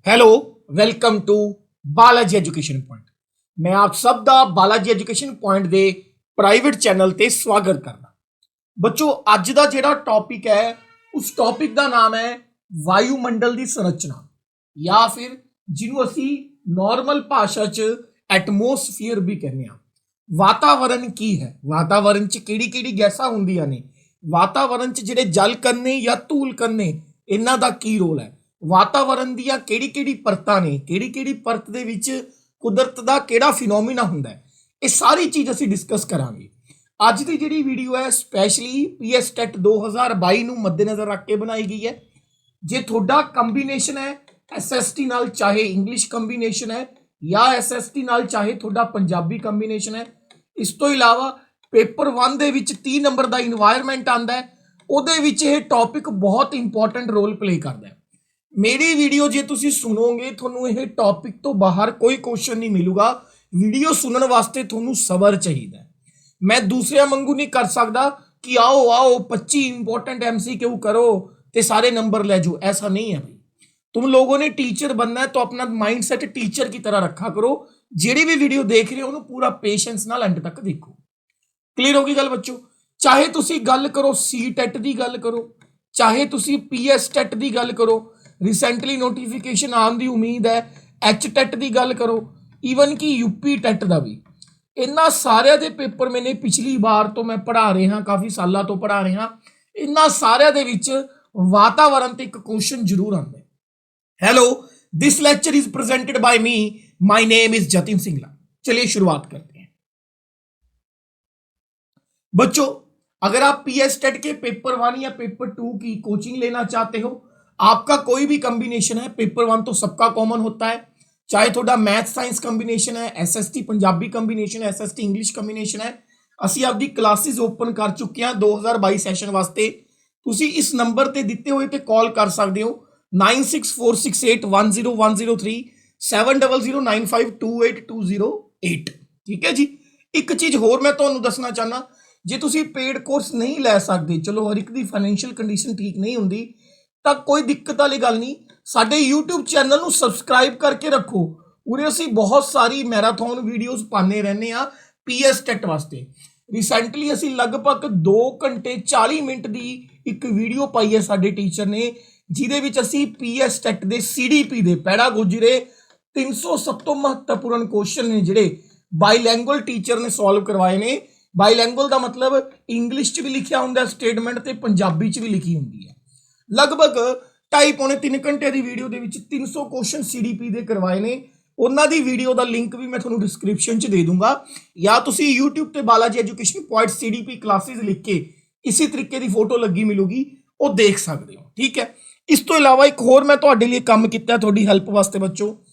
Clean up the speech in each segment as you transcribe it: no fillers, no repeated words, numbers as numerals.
Hello, welcome to Balaji education point. मैं आप सब ਦਾ ਬਾਲਾਜੀ ਐਜੂਕੇਸ਼ਨ ਪੁਆਇੰਟ ਦੇ ਪ੍ਰਾਈਵੇਟ ਚੈਨਲ ਤੇ ਸਵਾਗਤ ਕਰਦਾ। ਬੱਚੋ, ਅੱਜ ਦਾ ਜਿਹੜਾ ਟੌਪਿਕ ਹੈ ਉਸ ਟੌਪਿਕ ਦਾ ਨਾਮ ਹੈ ਵਾਯੂਮੰਡਲ ਦੀ ਸੰਰਚਨਾ ਜਾਂ ਫਿਰ ਜਿਹਨੂੰ ਅਸੀਂ ਨਾਰਮਲ ਭਾਸ਼ਾ 'ਚ ਐਟਮੋਸਫੀਅਰ ਵੀ ਕਹਿੰਦੇ ਆ। ਵਾਤਾਵਰਣ ਕੀ ਹੈ, ਵਾਤਾਵਰਣ 'ਚ ਕਿਹੜੀ-ਕਿਹੜੀ ਗੈਸਾਂ ਹੁੰਦੀਆਂ ਨੇ, ਵਾਤਾਵਰਣ 'ਚ ਜਿਹੜੇ ਜਲ ਕਣ ਨੇ ਜਾਂ ਧੂਲ ਕਣ ਨੇ ਇਹਨਾਂ ਦਾ ਕੀ ਰੋਲ ਹੈ, ਵਾਤਾਵਰਣ ਦੀਆਂ ਕਿਹੜੀ-ਕਿਹੜੀ ਪਰਤਾਂ ਨੇ, ਕਿਹੜੀ-ਕਿਹੜੀ ਪਰਤ ਦੇ ਵਿੱਚ ਕੁਦਰਤ ਦਾ ਕਿਹੜਾ ਫਿਨੋਮੀਨਾ ਹੁੰਦਾ ਹੈ, ਇਹ ਸਾਰੀ ਚੀਜ਼ ਅਸੀਂ ਡਿਸਕਸ ਕਰਾਂਗੇ। ਅੱਜ ਦੀ ਜਿਹੜੀ ਵੀਡੀਓ ਹੈ ਸਪੈਸ਼ਲੀ ਪੀਐਸ ਟੈਟ 2022 ਨੂੰ ਮੱਦੇਨਜ਼ਰ ਰੱਖ ਕੇ ਬਣਾਈ ਗਈ ਹੈ। ਜੇ ਤੁਹਾਡਾ ਕੰਬੀਨੇਸ਼ਨ ਹੈ ਐਸਐਸਟੀ ਨਾਲ, ਚਾਹੇ ਇੰਗਲਿਸ਼ ਕੰਬੀਨੇਸ਼ਨ ਹੈ ਜਾਂ ਐਸਐਸਟੀ ਨਾਲ ਚਾਹੇ ਤੁਹਾਡਾ ਪੰਜਾਬੀ ਕੰਬੀਨੇਸ਼ਨ ਹੈ, ਇਸ ਤੋਂ ਇਲਾਵਾ ਪੇਪਰ 1 ਦੇ ਵਿੱਚ 30 ਨੰਬਰ ਦਾ ਇਨਵਾਇਰਨਮੈਂਟ ਆਉਂਦਾ ਹੈ, ਉਹਦੇ ਵਿੱਚ ਇਹ ਟੌਪਿਕ ਬਹੁਤ ਇੰਪੋਰਟੈਂਟ ਰੋਲ ਪਲੇ ਕਰਦਾ ਹੈ। ਮੇਰੀ ਵੀਡੀਓ ਜੇ ਤੁਸੀਂ ਸੁਣੋਗੇ ਤੁਹਾਨੂੰ ਇਹ ਟੌਪਿਕ ਤੋਂ ਬਾਹਰ ਕੋਈ ਕੁਐਸਚਨ ਨਹੀਂ ਮਿਲੂਗਾ। ਵੀਡੀਓ ਸੁਣਨ ਵਾਸਤੇ ਤੁਹਾਨੂੰ ਸਬਰ ਚਾਹੀਦਾ ਹੈ। मैं दूसरे वांगू नहीं कर सकता कि आओ आओ 25 इंपॉर्टेंट एमसीक्यू करो ते सारे नंबर ले जाओ, ऐसा नहीं है भाई। तुम लोगों ने टीचर बनना है तो अपना माइंडसेट टीचर की तरह रखा करो। जेड़ी भी वीडियो देख रहे हो उन्हें पूरा पेशेंस नाल एंड तक देखो। क्लीयर होगी गल बच्चों? चाहे तुसी गल करो सी टेट की गल करो, चाहे तुसी पीएस टेट की गल करो, रिसेंटली नोटिफिकेशन आने की उम्मीद है, एच टेट की गल करो, ईवन कि यूपी टेट का भी। इन्होंने सारे दे पेपर मैंने पिछली बार तो मैं पढ़ा रहा, काफ़ी सालों तो पढ़ा रहा, इन्होंने सारे दे विच वातावरण ते एक क्वेश्चन जरूर आंदा है। Hello, this lecture is presented by me, my name is Jatin Singla. चलिए शुरुआत करते हैं। बच्चों, अगर आप पीएस टेट के पेपर 1 या पेपर 2 की कोचिंग लेना चाहते हो, आपका कोई भी कॉम्बिनेशन है, पेपर 1 तो सबका कॉमन होता है, चाहे थोड़ा मैथ साइंस कंबीनेशन है, एसएसटी पंजाबी कंबीनेशन है, एसएसटी इंग्लिश कंबीनेशन है, ਅਸੀਂ ਆਪਦੀ ਕਲਾਸਿਸ ਓਪਨ ਕਰ ਚੁੱਕੇ ਹਾਂ 2022 ਸੈਸ਼ਨ ਵਾਸਤੇ। ਤੁਸੀਂ ਇਸ ਨੰਬਰ ਤੇ ਦਿੱਤੇ ਹੋਏ ਤੇ ਕਾਲ ਕਰ ਸਕਦੇ ਹੋ 9646810103 7009528208। ਠੀਕ ਹੈ ਜੀ। ਇੱਕ ਚੀਜ਼ ਹੋਰ ਮੈਂ ਤੁਹਾਨੂੰ ਦੱਸਣਾ ਚਾਹਨਾ, ਜੇ ਤੁਸੀਂ ਪੇਡ ਕੋਰਸ ਨਹੀਂ ਲੈ ਸਕਦੇ, ਚਲੋ ਹਰ ਇੱਕ ਦੀ ਫਾਈਨੈਂਸ਼ੀਅਲ ਕੰਡੀਸ਼ਨ ਠੀਕ ਨਹੀਂ ਹੁੰਦੀ, ਤਾਂ ਕੋਈ ਦਿੱਕਤ ਵਾਲੀ ਗੱਲ ਨਹੀਂ। ਸਾਡੇ YouTube ਚੈਨਲ ਨੂੰ ਸਬਸਕ੍ਰਾਈਬ ਕਰਕੇ ਰੱਖੋ, ਉਰੇ ਅਸੀਂ ਬਹੁਤ ਸਾਰੀ ਮੈਰਾਥਨ ਵੀਡੀਓਜ਼ ਪਾਉਂਦੇ ਰਹਿੰਦੇ ਆ ਪੀਐਸ ਟੈਟ ਵਾਸਤੇ। ਰਿਸੈਂਟਲੀ ਅਸੀਂ ਲਗਭਗ 2 ਘੰਟੇ 40 ਮਿੰਟ ਦੀ ਇੱਕ ਵੀਡੀਓ ਪਾਈ ਹੈ ਸਾਡੇ ਟੀਚਰ ਨੇ, ਜਿਹਦੇ ਵਿੱਚ ਅਸੀਂ ਪੀਐਸ ਟੈਟ ਦੇ ਸੀਡੀਪੀ ਦੇ ਪੈਡਾਗੋਜੀ ਦੇ 300 ਸਭ ਤੋਂ ਮਹੱਤਵਪੂਰਨ ਕੁਐਸਚਨ ਨੇ ਜਿਹੜੇ ਬਾਈਲੈਂਗੁਅਲ ਟੀਚਰ ਨੇ ਸੋਲਵ ਕਰਵਾਏ ਨੇ। ਬਾਈਲੈਂਗੁਅਲ ਦਾ ਮਤਲਬ ਇੰਗਲਿਸ਼ 'ਚ ਵੀ ਲਿਖਿਆ ਹੁੰਦਾ ਸਟੇਟਮੈਂਟ ਤੇ ਪੰਜਾਬੀ 'ਚ ਵੀ ਲਿਖੀ ਹੁੰਦੀ ਹੈ। ਲਗਭਗ 2.5-3 ਘੰਟੇ ਦੀ ਵੀਡੀਓ ਦੇ ਵਿੱਚ 300 ਕੁਐਸਚਨ ਸੀਡੀਪੀ ਦੇ ਕਰਵਾਏ ਨੇ। ਉਹਨਾਂ ਦੀ ਵੀਡੀਓ ਦਾ ਲਿੰਕ ਵੀ ਮੈਂ ਤੁਹਾਨੂੰ ਡਿਸਕ੍ਰਿਪਸ਼ਨ 'ਚ ਦੇ ਦੂੰਗਾ, ਜਾਂ ਤੁਸੀਂ YouTube ਤੇ Balaji education point CDP classes ਲਿਖ ਕੇ ਇਸੇ ਤਰੀਕੇ ਦੀ ਫੋਟੋ ਲੱਗੀ ਮਿਲੂਗੀ, ਉਹ ਦੇਖ ਸਕਦੇ ਹੋ। ਠੀਕ ਹੈ। ਇਸ ਤੋਂ ਇਲਾਵਾ ਇੱਕ ਹੋਰ ਮੈਂ ਤੁਹਾਡੇ ਲਈ ਕੰਮ ਕੀਤਾ ਤੁਹਾਡੀ ਹੈਲਪ ਵਾਸਤੇ ਬੱਚੋ।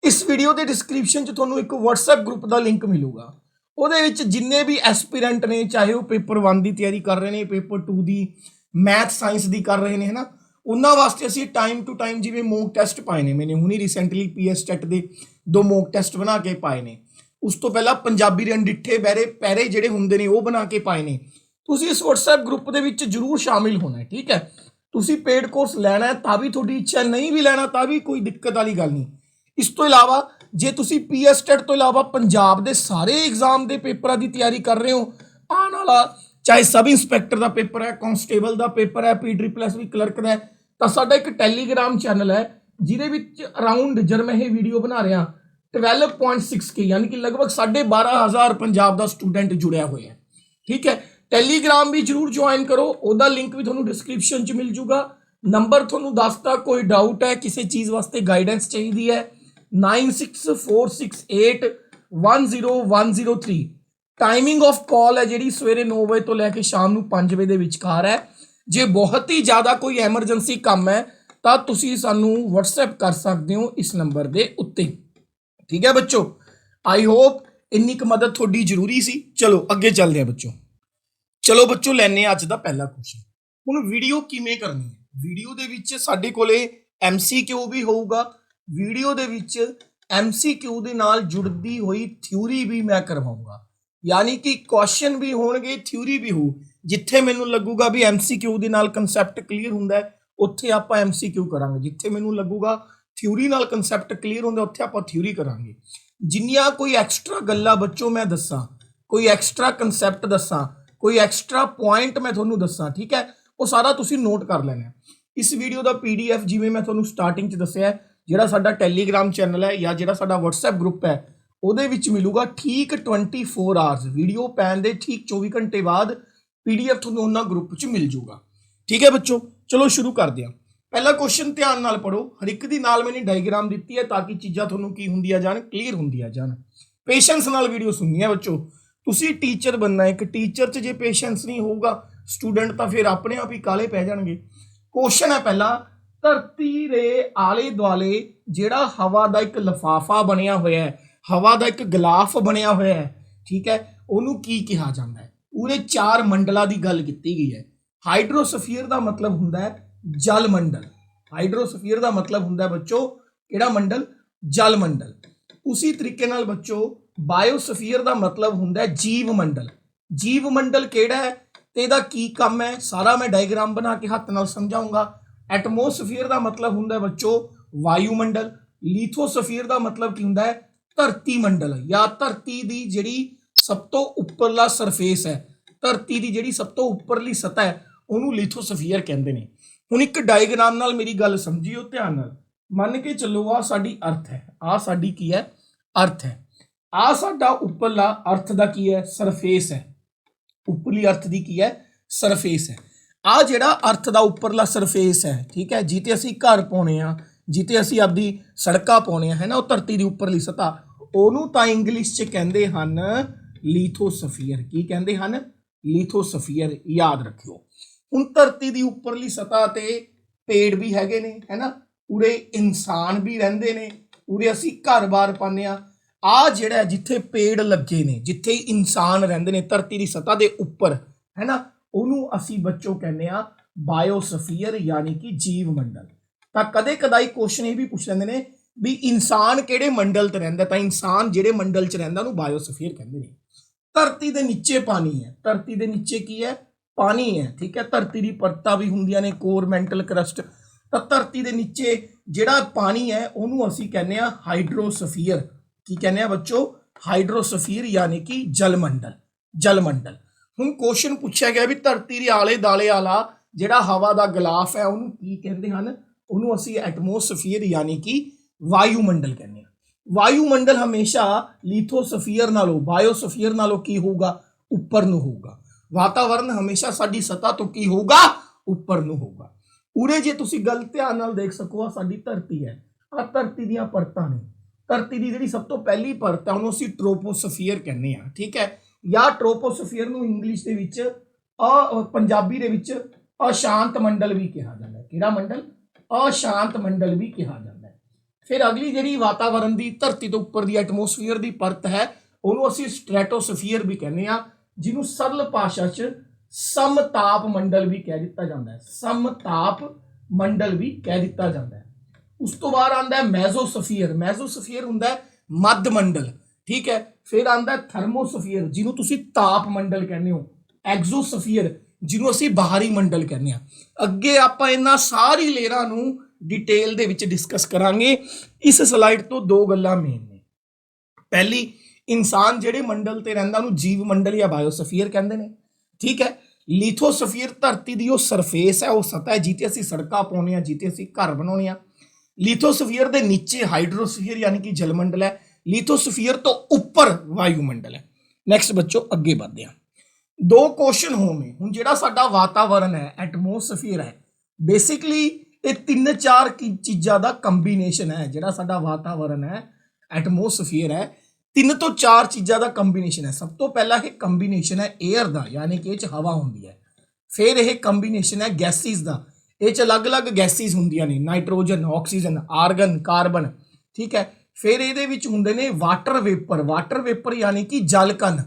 ਇਸ ਵੀਡੀਓ ਦੇ ਡਿਸਕ੍ਰਿਪਸ਼ਨ 'ਚ ਤੁਹਾਨੂੰ ਇੱਕ WhatsApp ਗਰੁੱਪ ਦਾ ਲਿੰਕ ਮਿਲੂਗਾ। ਉਹਦੇ ਵਿੱਚ ਜਿੰਨੇ ਵੀ ਐਸਪੀਰੈਂਟ ਨੇ, ਚਾਹੇ ਉਹ ਪੇਪਰ 1 ਦੀ ਤਿਆਰੀ ਕਰ ਰਹੇ ਨੇ, ਪੇਪਰ 2 ਦੀ ਮੈਥ ਸਾਇੰਸ ਦੀ ਕਰ ਰਹੇ ਨੇ, ਹੈ ਨਾ, ਉਹਨਾਂ ਵਾਸਤੇ ਅਸੀਂ ਟਾਈਮ ਟੂ ਟਾਈਮ ਜਿਵੇਂ ਮੌਕ ਟੈਸਟ ਪਾਏ ਨੇ। ਮੈਨੇ ਹੁਣੀ ਰੀਸੈਂਟਲੀ ਪੀਐਸ ਟੈਟ ਦੇ 2 ਮੌਕ ਟੈਸਟ ਬਣਾ ਕੇ ਪਾਏ ਨੇ। ਉਸ ਤੋਂ ਪਹਿਲਾਂ ਪੰਜਾਬੀ ਦੇ ਅੰਡਿੱਠੇ ਪੈਰੇ ਜਿਹੜੇ ਹੁੰਦੇ ਨੇ ਉਹ ਬਣਾ ਕੇ ਪਾਏ ਨੇ। ਤੁਸੀਂ ਇਸ WhatsApp ਗਰੁੱਪ ਦੇ ਵਿੱਚ ਜ਼ਰੂਰ ਸ਼ਾਮਿਲ ਹੋਣਾ ਹੈ। ਠੀਕ ਹੈ। ਤੁਸੀਂ ਪੇਡ ਕੋਰਸ ਲੈਣਾ ਹੈ ਤਾਂ ਵੀ ਤੁਹਾਡੀ ਇੱਛਾ, ਨਹੀਂ ਵੀ ਲੈਣਾ ਤਾਂ ਵੀ ਕੋਈ ਦਿੱਕਤ ਵਾਲੀ ਗੱਲ ਨਹੀਂ। ਇਸ ਤੋਂ ਇਲਾਵਾ ਜੇ ਤੁਸੀਂ ਪੀਐਸ ਟੈਟ ਤੋਂ ਇਲਾਵਾ ਪੰਜਾਬ ਦੇ ਸਾਰੇ ਐਗਜ਼ਾਮ ਦੇ ਪੇਪਰਾਂ ਦੀ ਤਿਆਰੀ ਕਰ ਰਹੇ ਹੋ, ਆਉਣ ਵਾਲਾ ਚਾਹੇ ਸਬ ਇੰਸਪੈਕਟਰ ਦਾ ਪੇਪਰ ਹੈ, ਕਾਂਸਟੇਬਲ ਦਾ ਪੇਪਰ ਹੈ, PSSB ਕਲਰਕ ਦਾ ਹੈ, ਤਾਂ ਸਾਡਾ ਇੱਕ ਟੈਲੀਗ੍ਰਾਮ ਚੈਨਲ ਹੈ ਜਿਹਦੇ ਵਿੱਚ ਅਰਾਊਂਡ ਜਦ ਮੈਂ ਇਹ ਵੀਡੀਓ ਬਣਾ ਰਿਹਾ 12.6K ਯਾਨੀ ਕਿ ਲਗਭਗ 12,500 ਪੰਜਾਬ ਦਾ ਸਟੂਡੈਂਟ ਜੁੜਿਆ ਹੋਇਆ ਹੈ। ਠੀਕ ਹੈ। ਟੈਲੀਗ੍ਰਾਮ ਵੀ ਜਰੂਰ ਜੁਆਇਨ ਕਰੋ, ਉਹਦਾ ਲਿੰਕ ਵੀ ਤੁਹਾਨੂੰ ਡਿਸਕ੍ਰਿਪਸ਼ਨ 'ਚ ਮਿਲ ਜੂਗਾ। ਨੰਬਰ ਤੁਹਾਨੂੰ ਦੱਸਤਾ, ਕੋਈ ਡਾਊਟ ਹੈ, ਕਿਸੇ ਚੀਜ਼ ਵਾਸਤੇ ਗਾਈਡੈਂਸ ਚਾਹੀਦੀ ਹੈ, 9646810103। ਟਾਈਮਿੰਗ ਆਫ ਕਾਲ ਹੈ ਜਿਹੜੀ ਸਵੇਰੇ 9 ਵਜੇ ਤੋਂ ਲੈ ਕੇ ਸ਼ਾਮ ਨੂੰ 5 ਵਜੇ ਦੇ ਵਿਚਕਾਰ ਹੈ। ਜੇ ਬਹੁਤ ਹੀ ਜ਼ਿਆਦਾ ਕੋਈ ਐਮਰਜੈਂਸੀ ਕੰਮ ਹੈ ਤਾਂ ਤੁਸੀਂ ਸਾਨੂੰ WhatsApp ਕਰ ਸਕਦੇ ਹੋ ਇਸ ਨੰਬਰ ਦੇ ਉੱਤੇ। ਠੀਕ ਹੈ ਬੱਚੋ, ਆਈ ਹੋਪ ਇੰਨੀ ਕੁ ਮਦਦ ਤੁਹਾਡੀ ਜ਼ਰੂਰੀ ਸੀ। ਚਲੋ ਅੱਗੇ ਚੱਲਦੇ ਹਾਂ ਬੱਚੋ। ਚਲੋ ਬੱਚੋ, ਲੈਣੇ ਅੱਜ ਦਾ ਪਹਿਲਾ ਕੁਐਸਚਨ। ਹੁਣ ਵੀਡੀਓ ਕਿਵੇਂ ਕਰਨੀ ਹੈ? ਵੀਡੀਓ ਦੇ ਵਿੱਚ ਸਾਡੇ ਕੋਲੇ MCQ ਵੀ ਹੋਊਗਾ, ਵੀਡੀਓ ਦੇ ਵਿੱਚ MCQ ਦੇ ਨਾਲ ਜੁੜਦੀ ਹੋਈ ਥਿਊਰੀ ਵੀ ਮੈਂ ਕਰਵਾਉਂਗਾ, ਯਾਨੀ ਕਿ ਕੁਐਸਚਨ ਵੀ ਹੋਣਗੇ, ਥਿਊਰੀ ਵੀ ਹੋ। ਜਿੱਥੇ ਮੈਨੂੰ ਲੱਗੂਗਾ ਵੀ MCQ ਦੇ ਨਾਲ ਕਨਸੈਪਟ ਕਲੀਅਰ ਹੁੰਦਾ ਹੈ ਉੱਥੇ ਆਪਾਂ MCQ ਕਰਾਂਗੇ, ਜਿੱਥੇ ਮੈਨੂੰ ਲੱਗੂਗਾ ਥਿਊਰੀ ਨਾਲ ਕਨਸੈਪਟ ਕਲੀਅਰ ਹੁੰਦਾ ਉੱਥੇ ਆਪਾਂ ਥਿਊਰੀ ਕਰਾਂਗੇ। ਜਿੰਨੀਆਂ ਕੋਈ ਐਕਸਟਰਾ ਗੱਲਾਂ ਬੱਚੋ ਮੈਂ ਦੱਸਾਂ, ਕੋਈ ਐਕਸਟਰਾ ਕਨਸੈਪਟ ਦੱਸਾਂ, ਕੋਈ ਐਕਸਟਰਾ ਪੁਆਇੰਟ ਮੈਂ ਤੁਹਾਨੂੰ ਦੱਸਾਂ, ਠੀਕ ਹੈ, ਉਹ ਸਾਰਾ ਤੁਸੀਂ ਨੋਟ ਕਰ ਲੈਣਾ। ਇਸ ਵੀਡੀਓ ਦਾ PDF ਜਿਵੇਂ ਮੈਂ ਤੁਹਾਨੂੰ ਸਟਾਰਟਿੰਗ 'ਚ ਦੱਸਿਆ, ਜਿਹੜਾ ਸਾਡਾ ਟੈਲੀਗ੍ਰਾਮ ਚੈਨਲ ਹੈ ਜਾਂ ਜਿਹੜਾ ਸਾਡਾ WhatsApp ਗਰੁੱਪ ਹੈ ਉਹਦੇ ਵਿੱਚ ਮਿਲੂਗਾ ਠੀਕ 24 ਆਵਰਸ, ਵੀਡੀਓ ਪੈਣ ਦੇ ਠੀਕ 24 ਘੰਟੇ ਬਾਅਦ PDF ਤੁਹਾਨੂੰ ਉਹਨਾਂ ਗਰੁੱਪ 'ਚ ਮਿਲ ਜੂਗਾ। ਠੀਕ ਹੈ ਬੱਚੋ, ਚਲੋ ਸ਼ੁਰੂ ਕਰਦੇ ਹਾਂ। ਪਹਿਲਾ ਕੁਐਸਚਨ ਧਿਆਨ ਨਾਲ ਪੜੋ, ਹਰ ਇੱਕ ਦੀ ਨਾਲ ਮੈंने ਡਾਇਗਰਾਮ ਦਿੱਤੀ ਹੈ ਤਾਂ ਕਿ ਚੀਜ਼ਾਂ ਤੁਹਾਨੂੰ ਕੀ ਹੁੰਦੀਆਂ ਜਾਣ, ਕਲੀਅਰ ਹੁੰਦੀਆਂ ਜਾਣ। ਪੇਸ਼ੈਂਸ ਨਾਲ ਵੀਡੀਓ ਸੁਣਨੀ ਹੈ ਬੱਚੋ, ਤੁਸੀਂ ਟੀਚਰ ਬਣਨਾ। ਇੱਕ ਟੀਚਰ 'ਚ ਜੇ ਪੇਸ਼ੈਂਸ ਨਹੀਂ ਹੋਊਗਾ ਸਟੂਡੈਂਟ ਤਾਂ ਫਿਰ ਆਪਣੇ ਆਪ ਹੀ ਕਾਲੇ ਪੈ ਜਾਣਗੇ। ਕੁਐਸਚਨ ਹੈ ਪਹਿਲਾ, ਧਰਤੀ ਦੇ ਆਲੇ ਦੁਆਲੇ ਜਿਹੜਾ ਹਵਾ ਦਾ ਇੱਕ ਲਿਫਾਫਾ ਬਣਿਆ ਹੋਇਆ ਹੈ, ਹਵਾ ਦਾ ਇੱਕ ਗਲਾਫ ਬਣਿਆ ਹੋਇਆ ਹੈ, ਠੀਕ ਹੈ, ਉਹਨੂੰ ਕੀ ਕਿਹਾ ਜਾਂਦਾ ਹੈ? ਪੂਰੇ 4 ਮੰਡਲਾਂ ਦੀ ਗੱਲ ਕੀਤੀ ਗਈ ਹੈ। ਹਾਈਡਰੋਸਫੀਅਰ ਦਾ ਮਤਲਬ ਹੁੰਦਾ ਹੈ ਜਲ ਮੰਡਲ। ਹਾਈਡਰੋਸਫੀਅਰ ਦਾ ਮਤਲਬ ਹੁੰਦਾ ਹੈ ਬੱਚੋ ਕਿਹੜਾ ਮੰਡਲ? ਜਲ ਮੰਡਲ। ਉਸੇ ਤਰੀਕੇ ਨਾਲ ਬੱਚੋ ਬਾਇਓਸਫੀਅਰ ਦਾ ਮਤਲਬ ਹੁੰਦਾ ਹੈ ਜੀਵ ਮੰਡਲ। ਜੀਵ ਮੰਡਲ ਕਿਹੜਾ ਹੈ ਤੇ ਇਹਦਾ ਕੀ ਕੰਮ ਹੈ, ਸਾਰਾ ਮੈਂ ਡਾਇਗਰਾਮ ਬਣਾ ਕੇ ਹੱਥ ਨਾਲ ਸਮਝਾਉਂਗਾ। ਐਟਮੋਸਫੀਅਰ ਦਾ ਮਤਲਬ ਹੁੰਦਾ ਹੈ ਬੱਚੋ ਵਾਯੂਮੰਡਲ। ਲਿਥੋਸਫੀਅਰ ਦਾ ਮਤਲਬ ਕੀ ਹੁੰਦਾ ਹੈ? ਧਰਤੀ ਮੰਡਲ, ਜਾਂ ਧਰਤੀ ਦੀ ਜਿਹੜੀ ਸਭ ਤੋਂ ਉੱਪਰਲਾ ਸਰਫੇਸ ਹੈ, ਧਰਤੀ ਦੀ ਜਿਹੜੀ ਸਭ ਤੋਂ ਉੱਪਰਲੀ ਸਤਹ ਹੈ ਉਹਨੂੰ ਲਿਥੋਸਫੀਅਰ ਕਹਿੰਦੇ ਨੇ। ਹੁਣ ਇੱਕ ਡਾਇਗਰਾਮ ਨਾਲ ਮੇਰੀ ਗੱਲ ਸਮਝਿਓ ਧਿਆਨ ਨਾਲ। ਮੰਨ ਕੇ ਚੱਲੋ ਆ ਸਾਡੀ ਅਰਥ ਹੈ, ਆ ਸਾਡੀ ਕੀ ਹੈ? ਅਰਥ ਹੈ। ਆ ਸਾਡਾ ਉੱਪਰਲਾ ਅਰਥ ਦਾ ਕੀ ਹੈ? ਸਰਫੇਸ ਹੈ। ਉੱਪਰਲੀ ਅਰਥ ਦੀ ਕੀ ਹੈ? ਸਰਫੇਸ ਹੈ। ਆ ਜਿਹੜਾ ਅਰਥ ਦਾ ਉੱਪਰਲਾ ਸਰਫੇਸ ਹੈ, ਠੀਕ ਹੈ, ਜਿੱਤੇ ਅਸੀਂ ਘਰ ਪਾਉਣੇ ਆ, ਜਿੱਤੇ ਅਸੀਂ ਆਪਦੀ ਸੜਕਾਂ ਪਾਉਣੇ ਆ, ਹੈ ਨਾ, ਉਹ ਧਰਤੀ ਦੀ ਉੱਪਰਲੀ ਸਤ੍ਹਾ, ਉਹਨੂੰ ਤਾਂ ਇੰਗਲਿਸ਼ 'ਚ ਕਹਿੰਦੇ ਹਨ ਲਿਥੋਸਫੀਅਰ। ਕੀ ਕਹਿੰਦੇ ਹਨ? ਲਿਥੋਸਫੀਅਰ। ਯਾਦ ਰੱਖਿਓ। ਹੁਣ ਧਰਤੀ ਦੀ ਉੱਪਰਲੀ ਸਤ੍ਹਾ ਤੇ ਪੇੜ ਵੀ ਹੈਗੇ ਨੇ, ਹੈ ਨਾ, ਉਰੇ ਇਨਸਾਨ ਵੀ ਰਹਿੰਦੇ ਨੇ, ਉਰੇ ਅਸੀਂ ਘਰ-ਬਾਰ ਪਾਉਂਦੇ ਆ। ਆ ਜਿਹੜਾ ਜਿੱਥੇ ਪੇੜ ਲੱਗੇ ਨੇ, ਜਿੱਥੇ ਇਨਸਾਨ ਰਹਿੰਦੇ ਨੇ ਧਰਤੀ ਦੀ ਸਤ੍ਹਾ ਦੇ ਉੱਪਰ, ਹੈ ਨਾ, ਉਹਨੂੰ ਅਸੀਂ ਬੱਚੋ ਕਹਿੰਦੇ ਆ ਬਾਇਓਸਫੀਅਰ, ਯਾਨੀ ਕਿ ਜੀਵ ਮੰਡਲ। ਤਾਂ ਕਦੇ ਕਦਾਈ ਕੁਐਸਚਨ ਇਹ ਵੀ ਪੁੱਛ ਲੈਂਦੇ ਨੇ ਵੀ ਇਨਸਾਨ ਕਿਹੜੇ ਮੰਡਲ 'ਤੇ ਰਹਿੰਦਾ, ਤਾਂ ਇਨਸਾਨ ਜਿਹੜੇ ਮੰਡਲ 'ਚ ਰਹਿੰਦਾ ਉਹਨੂੰ ਬਾਇਓਸਫੀਅਰ ਕਹਿੰਦੇ ਨੇ। ਧਰਤੀ ਦੇ ਨੀਚੇ ਪਾਣੀ ਹੈ, ਧਰਤੀ ਦੇ ਨੀਚੇ ਕੀ ਹੈ? ਪਾਣੀ ਹੈ, ਠੀਕ ਹੈ। ਧਰਤੀ ਦੀ ਪਰਤਾਂ ਵੀ ਹੁੰਦੀਆਂ ਨੇ, ਕੋਰ, ਮੈਂਟਲ ਕਰਸਟ। ਤਾਂ ਧਰਤੀ ਦੇ ਨੀਚੇ ਜਿਹੜਾ ਪਾਣੀ ਹੈ ਉਹਨੂੰ ਅਸੀਂ ਕਹਿੰਦੇ ਆ ਹਾਈਡਰੋਸਫੀਅਰ। ਕੀ ਕਹਿੰਦੇ ਆ ਬੱਚੋ? ਹਾਈਡਰੋਸਫੀਅਰ, ਯਾਨੀ ਕਿ ਜਲ ਮੰਡਲ। ਜਲ ਮੰਡਲ। ਹੁਣ ਕੁਐਸਚਨ ਪੁੱਛਿਆ ਗਿਆ ਵੀ ਧਰਤੀ ਦੇ ਆਲੇ ਦਾਲੇ ਵਾਲਾ ਜਿਹੜਾ ਹਵਾ ਦਾ ਗਲਾਫ ਹੈ ਉਹਨੂੰ ਕੀ ਕਹਿੰਦੇ ਹਨ? ਉਹਨੂੰ ਅਸੀਂ ਐਟਮੋਸਫੀਅਰ, ਯਾਨੀ ਕਿ ਵਾਯੂਮੰਡਲ ਕਹਿੰਦੇ ਆ। ਵਾਯੂਮੰਡਲ ਹਮੇਸ਼ਾ ਲਿਥੋਸਫੀਅਰ ਨਾਲੋਂ, ਬਾਇਓਸਫੀਅਰ ਨਾਲੋਂ ਕੀ ਹੋਊਗਾ? ਉੱਪਰ ਨੂੰ ਹੋਊਗਾ। ਵਾਤਾਵਰਨ ਹਮੇਸ਼ਾ ਸਾਡੀ ਸਤ੍ਹਾ ਤੋਂ ਕੀ ਹੋਊਗਾ? ਉੱਪਰ ਨੂੰ ਹੋਊਗਾ। ਉਰੇ ਜੇ ਤੁਸੀਂ ਗੱਲ ਧਿਆਨ ਨਾਲ ਦੇਖ ਸਕੋ, ਆ ਸਾਡੀ ਧਰਤੀ ਹੈ, ਆ ਧਰਤੀ ਦੀਆਂ ਪਰਤਾਂ ਨੇ। ਧਰਤੀ ਦੀ ਜਿਹੜੀ ਸਭ ਤੋਂ ਪਹਿਲੀ ਪਰਤ ਹੈ ਉਹਨੂੰ ਅਸੀਂ ਟ੍ਰੋਪੋਸਫੀਅਰ ਕਹਿੰਦੇ ਆ, ਠੀਕ ਹੈ। ਜਾਂ ਟ੍ਰੋਪੋਸਫੀਅਰ ਨੂੰ ਇੰਗਲਿਸ਼ ਦੇ ਵਿੱਚ ਪੰਜਾਬੀ ਦੇ ਵਿੱਚ ਅਸ਼ਾਂਤ ਮੰਡਲ ਵੀ ਕਿਹਾ ਜਾਂਦਾ ਹੈ। ਕਿਹੜਾ ਮੰਡਲ? ਅਸ਼ਾਂਤ ਮੰਡਲ ਵੀ ਕਿਹਾ ਜਾਂਦਾ ਹੈ। ਫਿਰ ਅਗਲੀ ਜਿਹੜੀ ਵਾਤਾਵਰਨ ਦੀ ਧਰਤੀ ਤੋਂ ਉੱਪਰ ਦੀ ਐਟਮੋਸਫੀਅਰ ਦੀ ਪਰਤ ਹੈ ਉਹਨੂੰ ਅਸੀਂ ਸਟ੍ਰੈਟੋਸਫੀਅਰ ਵੀ ਕਹਿੰਦੇ ਆ, ਜਿਹਨੂੰ ਸਰਲ ਭਾਸ਼ਾ 'ਚ ਸਮਤਾਪ ਮੰਡਲ ਵੀ ਕਹਿ ਦਿੱਤਾ ਜਾਂਦਾ ਹੈ। ਸਮਤਾਪ ਮੰਡਲ ਵੀ ਕਹਿ ਦਿੱਤਾ ਜਾਂਦਾ ਹੈ। ਉਸ ਤੋਂ ਬਾਅਦ ਆਉਂਦਾ ਹੈ ਮੈਜ਼ੋਸਫੀਅਰ। ਮੈਜ਼ੋਸਫੀਅਰ ਹੁੰਦਾ ਹੈ ਮੱਧ ਮੰਡਲ, ਠੀਕ ਹੈ। ਫਿਰ ਆਉਂਦਾ ਹੈ ਥਰਮੋਸਫੀਅਰ, ਜਿਹਨੂੰ ਤੁਸੀਂ ਤਾਪ ਮੰਡਲ ਕਹਿੰਦੇ ਹੋ। ਐਗਜ਼ੋਸਫੀਅਰ, ਜਿਹਨੂੰ ਅਸੀਂ ਬਾਹਰੀ ਮੰਡਲ ਕਹਿੰਦੇ ਆ। ਅੱਗੇ ਆਪਾਂ ਇਹਨਾਂ ਸਾਰੀ ਲੇਅਰਾਂ ਨੂੰ ਡਿਟੇਲ ਦੇ ਵਿੱਚ ਡਿਸਕਸ ਕਰਾਂਗੇ। ਇਸ ਸਲਾਈਡ ਤੋਂ 2 ਗੱਲਾਂ ਮੇਨ ਨੇ। ਪਹਿਲੀ, ਇਨਸਾਨ ਜਿਹੜੇ ਮੰਡਲ ਤੇ ਰਹਿੰਦਾ ਉਹਨੂੰ ਜੀਵ ਮੰਡਲ ਜਾਂ ਬਾਇਓਸਫੀਅਰ ਕਹਿੰਦੇ ਨੇ, ਠੀਕ ਹੈ। ਲਿਥੋਸਫੀਅਰ ਧਰਤੀ ਦੀ ਉਹ ਸਰਫੇਸ ਹੈ, ਉਹ ਸਤ੍ਹਾ ਹੈ ਜਿੱਥੇ ਅਸੀਂ ਸੜਕਾਂ ਪਾਉਂਦੇ ਆ, ਜਿੱਥੇ ਅਸੀਂ ਘਰ ਬਣਾਉਂਦੇ ਆ। ਲਿਥੋਸਫੀਅਰ ਦੇ ਨੀਚੇ ਹਾਈਡਰੋਸਫੀਅਰ, ਯਾਨੀ ਕਿ ਜਲ ਮੰਡਲ ਹੈ। ਲਿਥੋਸਫੀਅਰ ਤੋਂ ਉੱਪਰ ਵਾਯੂਮੰਡਲ ਹੈ। ਨੈਕਸਟ ਬੱਚੋ ਅੱਗੇ ਵਧਦੇ ਆ। 2 ਕੁਐਸਚਨ ਹੋਣਗੇ। ਹੁਣ ਜਿਹੜਾ ਸਾਡਾ ਵਾਤਾਵਰਨ ਹੈ, ਐਟਮੋਸਫੀਅਰ ਹੈ, ਬੇਸਿਕਲੀ ਇਹ 3-4 ਚੀਜ਼ਾਂ ਦਾ ਕੰਬੀਨੇਸ਼ਨ ਹੈ। ਜਿਹੜਾ ਸਾਡਾ ਵਾਤਾਵਰਨ ਹੈ, ਐਟਮੋਸਫੀਅਰ ਹੈ, 3 ਤੋਂ 4 ਚੀਜ਼ਾਂ ਦਾ ਕੰਬੀਨੇਸ਼ਨ ਹੈ। ਸਭ ਤੋਂ ਪਹਿਲਾਂ ਇਹ ਕੰਬੀਨੇਸ਼ਨ ਹੈ 에ਅਰ ਦਾ, ਯਾਨੀ ਕਿ ਇਹ 'ਚ ਹਵਾ ਹੁੰਦੀ ਹੈ। ਫਿਰ ਇਹ ਕੰਬੀਨੇਸ਼ਨ ਹੈ ਗੈਸਿਸ ਦਾ, ਇਹ 'ਚ ਅਲੱਗ-ਅਲੱਗ ਗੈਸਿਸ ਹੁੰਦੀਆਂ ਨੇ, ਨਾਈਟ੍ਰੋਜਨ, ਆਕਸੀਜਨ, ਆਰਗਨ, ਕਾਰਬਨ, ਠੀਕ ਹੈ। ਫਿਰ ਇਹਦੇ ਵਿੱਚ ਹੁੰਦੇ ਨੇ ਵਾਟਰ ਵੇਪਰ। ਵਾਟਰ ਵੇਪਰ ਯਾਨੀ ਕਿ ਜਲ ਕਣ,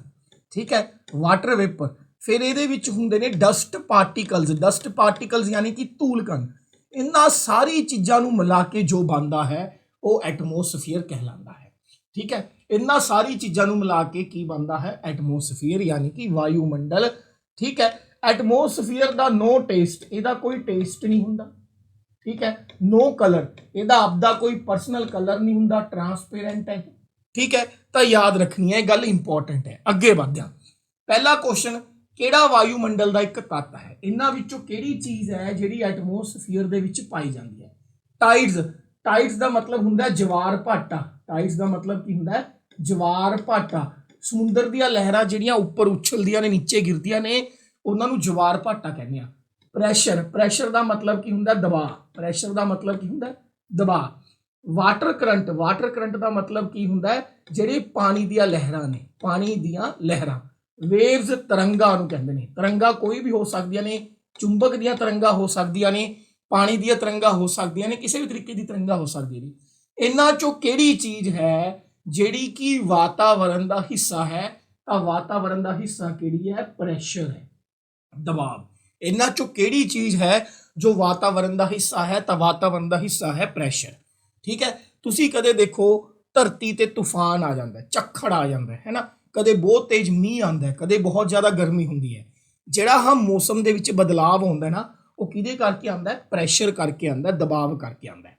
ਠੀਕ ਹੈ, ਵਾਟਰ ਵੇਪਰ। ਫਿਰ ਇਹਦੇ ਵਿੱਚ ਹੁੰਦੇ ਨੇ ਡਸਟ ਪਾਰਟੀਕਲਸ। ਡਸਟ ਪਾਰਟੀਕਲਸ ਯਾਨੀ ਕਿ ਧੂਲ ਕਣ। ਇਹਨਾਂ ਸਾਰੀ ਚੀਜ਼ਾਂ ਨੂੰ ਮਿਲਾ ਕੇ ਜੋ ਬਣਦਾ ਹੈ ਉਹ ਐਟਮੋਸਫੀਅਰ ਕਹਿਲਾਉਂਦਾ ਹੈ, ਠੀਕ ਹੈ। ਇਹਨਾਂ ਸਾਰੀ ਚੀਜ਼ਾਂ ਨੂੰ ਮਿਲਾ ਕੇ ਕੀ ਬਣਦਾ ਹੈ? ਐਟਮੋਸਫੀਅਰ, ਯਾਨੀ ਕਿ ਵਾਯੂਮੰਡਲ, ਠੀਕ ਹੈ। ਐਟਮੋਸਫੀਅਰ ਦਾ ਨੋ ਟੇਸਟ, ਇਹਦਾ ਕੋਈ ਟੇਸਟ ਨਹੀਂ ਹੁੰਦਾ, ठीक है। नो कलर, ਇਹਦਾ ਆਪਦਾ ਕੋਈ ਪਰਸਨਲ ਕਲਰ ਨਹੀਂ ਹੁੰਦਾ, ਟਰਾਂਸਪੇਰੈਂਟ ਹੈ, ਠੀਕ ਹੈ। ਤਾਂ ਯਾਦ ਰੱਖਣੀ ਹੈ, ਗੱਲ ਇੰਪੋਰਟੈਂਟ ਹੈ। ਅੱਗੇ ਵਧਦੇ ਹਾਂ। ਪਹਿਲਾ ਕੁਐਸਚਨ, ਕਿਹੜਾ ਵਾਯੂਮੰਡਲ ਦਾ ਇੱਕ ਤੱਤ ਹੈ? ਇਹਨਾਂ ਵਿੱਚੋਂ ਕਿਹੜੀ ਚੀਜ਼ ਹੈ ਜਿਹੜੀ ਐਟਮੋਸਫੀਅਰ ਦੇ ਵਿੱਚ ਪਾਈ ਜਾਂਦੀ ਹੈ? ਟਾਈਡਸ। ਟਾਈਡਸ ਦਾ ਮਤਲਬ ਹੁੰਦਾ ਜਵਾਰ ਭਾਟਾ। ਟਾਈਡਸ ਦਾ ਮਤਲਬ ਕੀ ਹੁੰਦਾ? ਜਵਾਰ ਭਾਟਾ। ਸਮੁੰਦਰ ਦੀਆਂ ਲਹਿਰਾਂ ਜਿਹੜੀਆਂ ਉੱਪਰ ਉਛਲਦੀਆਂ ਨੇ, ਨੀਚੇ ਗਿਰਦੀਆਂ ਨੇ, ਉਹਨਾਂ ਨੂੰ ਜਵਾਰ ਭਾਟਾ ਕਹਿੰਦੇ ਆ। ਪ੍ਰੈਸ਼ਰ, ਪ੍ਰੈਸ਼ਰ ਦਾ ਮਤਲਬ ਕੀ ਹੁੰਦਾ? ਦਬਾਅ। ਪ੍ਰੈਸ਼ਰ ਦਾ ਮਤਲਬ ਕੀ ਹੁੰਦਾ? ਦਬਾਅ। ਵਾਟਰ ਕਰੰਟ, ਵਾਟਰ ਕਰੰਟ ਦਾ ਮਤਲਬ ਕੀ ਹੁੰਦਾ? ਜਿਹੜੇ ਪਾਣੀ ਦੀਆਂ ਲਹਿਰਾਂ ਨੇ, ਪਾਣੀ ਦੀਆਂ ਲਹਿਰਾਂ। ਵੇਵਸ, ਤਰੰਗਾਂ ਨੂੰ ਕਹਿੰਦੇ ਨੇ। ਤਰੰਗਾਂ ਕੋਈ ਵੀ ਹੋ ਸਕਦੀਆਂ ਨੇ, ਚੁੰਬਕ ਦੀਆਂ ਤਰੰਗਾਂ ਹੋ ਸਕਦੀਆਂ ਨੇ, ਪਾਣੀ ਦੀਆਂ ਤਰੰਗਾਂ ਹੋ ਸਕਦੀਆਂ ਨੇ, ਕਿਸੇ ਵੀ ਤਰੀਕੇ ਦੀ ਤਰੰਗਾਂ ਹੋ ਸਕਦੀਆਂ ਨੇ। ਇਹਨਾਂ ਚੋਂ ਕਿਹੜੀ ਚੀਜ਼ ਹੈ ਜਿਹੜੀ ਕਿ ਵਾਤਾਵਰਣ ਦਾ ਹਿੱਸਾ ਹੈ? ਤਾਂ ਵਾਤਾਵਰਣ ਦਾ ਹਿੱਸਾ ਕਿਹੜੀ ਹੈ? ਪ੍ਰੈਸ਼ਰ ਹੈ, ਦਬਾਅ। ਇਹਨਾਂ ਚੋਂ ਕਿਹੜੀ ਚੀਜ਼ ਹੈ ਜੋ ਵਾਤਾਵਰਣ ਦਾ ਹਿੱਸਾ ਹੈ? ਤਾਂ ਵਾਤਾਵਰਣ ਦਾ ਹਿੱਸਾ ਹੈ ਪ੍ਰੈਸ਼ਰ, ਠੀਕ ਹੈ। ਤੁਸੀਂ ਕਦੇ ਦੇਖੋ ਧਰਤੀ ਤੇ ਤੂਫਾਨ ਆ ਜਾਂਦਾ, ਝੱਖੜ ਆ ਜਾਂਦਾ ਹੈ ਨਾ, ਕਦੇ ਬਹੁਤ ਤੇਜ਼ ਮੀਂਹ ਆਉਂਦਾ, ਕਦੇ ਬਹੁਤ ਜ਼ਿਆਦਾ ਗਰਮੀ ਹੁੰਦੀ ਹੈ। ਜਿਹੜਾ ਮੌਸਮ ਦੇ ਵਿੱਚ ਬਦਲਾਵ ਹੁੰਦਾ ਨਾ, ਉਹ ਕਿਹਦੇ ਕਰਕੇ ਆਉਂਦਾ? ਪ੍ਰੈਸ਼ਰ ਕਰਕੇ ਆਉਂਦਾ, ਦਬਾਅ ਕਰਕੇ ਆਉਂਦਾ।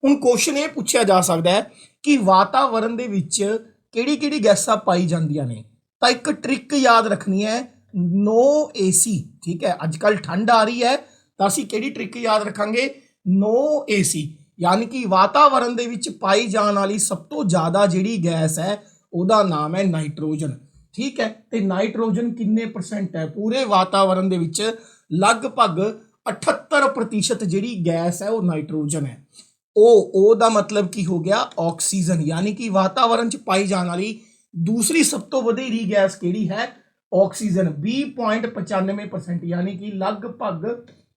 ਹੁਣ ਕੁਐਸਚਨ ਇਹ ਪੁੱਛਿਆ ਜਾ ਸਕਦਾ ਹੈ ਕਿ ਵਾਤਾਵਰਣ ਦੇ ਵਿੱਚ ਕਿਹੜੀ ਕਿਹੜੀ ਗੈਸਾਂ ਪਾਈ ਜਾਂਦੀਆਂ ਨੇ? ਤਾਂ ਇੱਕ ਟ੍ਰਿਕ ਯਾਦ ਰੱਖਣੀ ਹੈ, ਨੋ ਏਸੀ, ਠੀਕ ਹੈ। ਅੱਜ ਕੱਲ ਠੰਡ ਆ ਰਹੀ ਹੈ ਤਾਂ ਅਸੀਂ ਕਿਹੜੀ ਟ੍ਰਿਕ ਯਾਦ ਰੱਖਾਂਗੇ? ਨੋ ਏਸੀ, ਯਾਨੀ ਕਿ ਵਾਤਾਵਰਣ ਦੇ ਵਿੱਚ ਪਾਈ ਜਾਣ ਵਾਲੀ ਸਭ ਤੋਂ ਜ਼ਿਆਦਾ ਜਿਹੜੀ ਗੈਸ ਹੈ ਉਹਦਾ ਨਾਮ ਹੈ ਨਾਈਟ੍ਰੋਜਨ, ਠੀਕ ਹੈ। ਤੇ ਨਾਈਟ੍ਰੋਜਨ ਕਿੰਨੇ ਪਰਸੈਂਟ ਹੈ? ਪੂਰੇ ਵਾਤਾਵਰਣ ਦੇ ਵਿੱਚ ਲਗਭਗ 78% ਜਿਹੜੀ ਗੈਸ ਹੈ ਉਹ ਨਾਈਟ੍ਰੋਜਨ ਹੈ। ਉਹ ਦਾ ਮਤਲਬ ਕੀ ਹੋ ਗਿਆ? ਆਕਸੀਜਨ। ਯਾਨੀ ਕਿ ਵਾਤਾਵਰਣ 'ਚ ਪਾਈ ਜਾਣ ਵਾਲੀ ਦੂਸਰੀ ਸਭ ਤੋਂ ਵਧੇਰੀ ਗੈਸ ਕਿਹੜੀ ਹੈ? ਆਕਸੀਜਨ, 20.95%, ਯਾਨੀ ਕਿ ਲਗਭਗ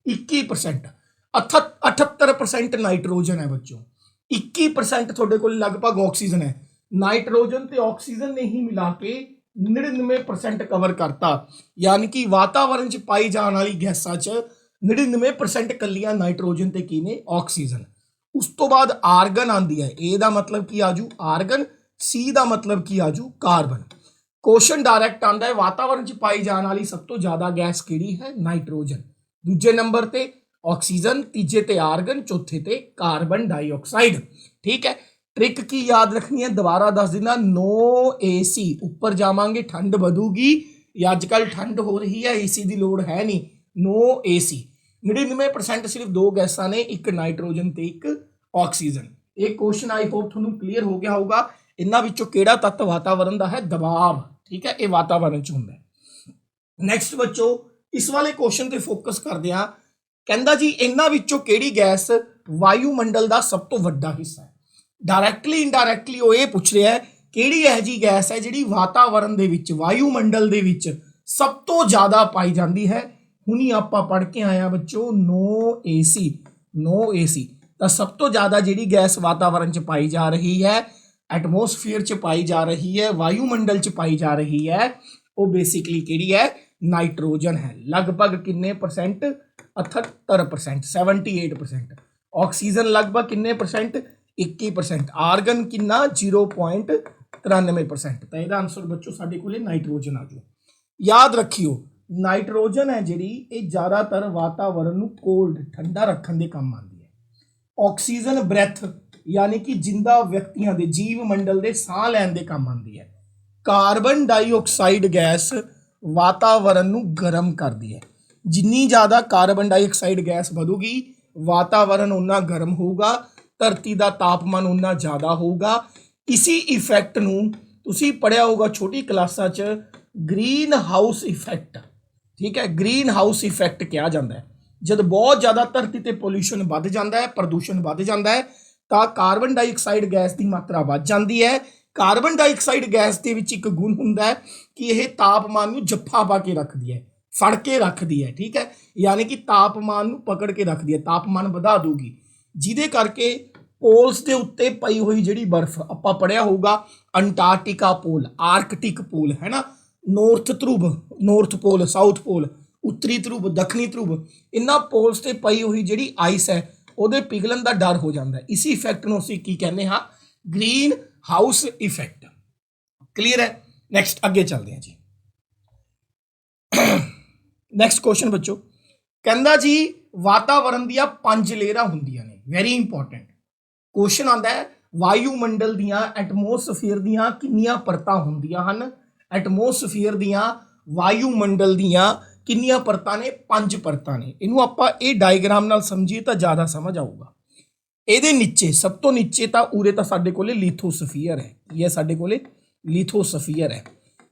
21%। 78% ਨਾਈਟ੍ਰੋਜਨ ਹੈ ਬੱਚੋ, 21% ਤੁਹਾਡੇ ਕੋਲ ਲਗਭਗ ਆਕਸੀਜਨ ਹੈ। ਨਾਈਟ੍ਰੋਜਨ ਤੇ ਆਕਸੀਜਨ ਨੇ ਹੀ ਮਿਲਾ ਕੇ 99% ਕਵਰ ਕਰਤਾ, ਯਾਨੀ ਕਿ ਵਾਤਾਵਰਣ 'ਚ ਪਾਈ ਜਾਣ ਵਾਲੀ ਗੈਸਾਂ 'ਚ 99% ਕੱਲੀਆਂ ਨਾਈਟ੍ਰੋਜਨ ਤੇ ਕੀ ਨੇ? ਆਕਸੀਜਨ। ਉਸ ਤੋਂ ਬਾਅਦ ਆਰਗਨ ਆਂਦੀ ਹੈ। ਏ ਦਾ ਮਤਲਬ ਕੀ ਆਜੂ? ਆਰਗਨ। ਸੀ ਦਾ ਮਤਲਬ ਕੀ ਆਜੂ? ਕਾਰਬਨ। ਕੁਐਸਚਨ ਡਾਇਰੈਕਟ ਆਂਦਾ ਹੈ, ਵਾਤਾਵਰਣ 'ਚ ਪਾਈ ਜਾਣ ਵਾਲੀ ਸਭ ਤੋਂ ਜ਼ਿਆਦਾ ਗੈਸ ਕਿਹੜੀ ਹੈ? ਨਾਈਟ੍ਰੋਜਨ। ਦੂਜੇ ਨੰਬਰ ਤੇ ਆਕਸੀਜਨ, ਤੀਜੇ ਤੇ ਆਰਗਨ, ਚੌਥੇ ਤੇ ਕਾਰਬਨ ਡਾਈਆਕਸਾਈਡ, ਠੀਕ ਹੈ। ट्रिक की याद रखनी है, दोबारा दस देना, नो एसी। ऊपर जावांगे ठंड बढ़ूगी, या अजकल ठंड हो रही है, एसी की लोड़ है नहीं। No AC. 99% सिर्फ दो गैसा ने, एक नाइट्रोजन ते एक ऑक्सीजन। एक क्वेश्चन आई होप थोनू क्लीयर हो गया होगा। इन्हां विचों किहड़ा तत्त वातावरण का है? दबाव, ठीक है, ये वातावरण च हुंदा है। नैक्सट बच्चों इस वाले क्वेश्चन ते फोकस करदे हां। कहंदा जी इन्हां विचों किहड़ी गैस वायुमंडल का सब तो वड्डा हिस्सा है? डायरैक्टली इनडायरैक्टली वो ये पूछ रहा है किहड़ी यह जी गैस है जिहड़ी वातावरण दे विच, वायुमंडल दे विच सब तो ज़्यादा पाई जाती है। हुणी आपां पढ़ के आए बच्चों, नो एसी। नो एसी तो सब तो ज़्यादा जिहड़ी गैस वातावरण च पाई जा रही है, एटमोसफेयर च पाई जा रही है, वायुमंडल च पाई जा रही है, वो बेसिकली किहड़ी है? नाइट्रोजन है। लगभग किन्ने परसेंट? 78%, 78%। ऑक्सीजन लगभग किन्ने परसेंट? 21%। आर्गन किन्ना? 0.93%। तो यह आंसर बच्चों साडे कोले नाइट्रोजन आ जाओ। याद रखियो नाइट्रोजन है जिहड़ी ये ज़्यादातर वातावरण नूं कोल्ड, ठंडा रखने के काम आती है। ऑक्सीजन ब्रैथ यानी कि जिंदा व्यक्तियों के जीव मंडल के साह लैन के काम आती है। कार्बन डाइऑक्साइड गैस वातावरण नूं गर्म करती है। जिन्नी ज़्यादा कार्बन डाइऑक्साइड गैस बढ़ूगी, वातावरण उन्ना गर्म होगा, धरती का तापमान उन्ना ज़्यादा होगा। इसी इफैक्ट नूं तुसीं पढ़िया होगा छोटी क्लासां च, ग्रीन हाउस इफैक्ट, ठीक है। ग्रीन हाउस इफैक्ट कहा जाता है जब बहुत ज़्यादा धरती ते पोल्यूशन बढ़ जाता है, प्रदूषण बढ़ जाता है, तो कार्बन डाइऑक्साइड गैस की मात्रा बढ़ जाती है। कार्बन डाइऑक्साइड गैस के विच एक गुण हुंदा है कि यह तापमान नूं जफ्फा पा के रखती है, फड़ के रखती है, ठीक है। यानी कि तापमान नूं पकड़ के रखती है, तापमान बढ़ा दूगी, जिहदे करके पोल्स के उत्ते पई हुई जिहड़ी बर्फ आपां पढ़िया होगा, अंटार्कटिका पोल, आर्कटिक पोल है ना, नॉर्थ ध्रुव, नॉर्थ पोल, साउथ पोल, उत्तरी ध्रुव, दक्षिणी ध्रुव, इन्हां पोल्स ते पई हुई जिहड़ी आइस है ਉਹਦੇ पिघलन का डर हो जाता है। इसी इफैक्ट ਨੂੰ ਅਸੀਂ ਕੀ ਕਹਿੰਦੇ ਹਾਂ? Green house effect. क्लीयर है? नैक्सट अगे चलते हैं जी। नैक्सट क्वेश्चन बच्चों कहता जी ਵਾਤਾਵਰਣ ਦੀਆਂ 5 ਲੇਅਰਾਂ ਹੁੰਦੀਆਂ ਨੇ। ਵੈਰੀ ਇੰਪੋਰਟੈਂਟ ਕੁਐਸਚਨ ਆਉਂਦਾ ਹੈ, ਵਾਯੂਮੰਡਲ ਦੀਆਂ ਐਟਮੋਸਫੀਅਰ ਦੀਆਂ ਕਿੰਨੀਆਂ ਪਰਤਾਂ ਹੁੰਦੀਆਂ ਹਨ? ਐਟਮੋਸਫੀਅਰ ਦੀਆਂ ਵਾਯੂਮੰਡਲ ਦੀਆਂ ਕਿੰਨੀਆਂ ਪਰਤਾਂ ਨੇ? 5 ਪਰਤਾਂ ਨੇ। ਇਹਨੂੰ ਆਪਾਂ ਇਹ ਡਾਇਗਰਾਮ ਨਾਲ ਸਮਝੀਏ ਤਾਂ ਜ਼ਿਆਦਾ ਸਮਝ ਆਊਗਾ। ਇਹਦੇ ਨੀਚੇ ਸਭ ਤੋਂ ਨੀਚੇ ਤਾਂ ਉਰੇ ਤਾਂ ਸਾਡੇ ਕੋਲੇ ਲਿਥੋਸਫੀਅਰ ਹੈ। ਕੀ ਹੈ ਸਾਡੇ ਕੋਲੇ? ਲਿਥੋਸਫੀਅਰ ਹੈ।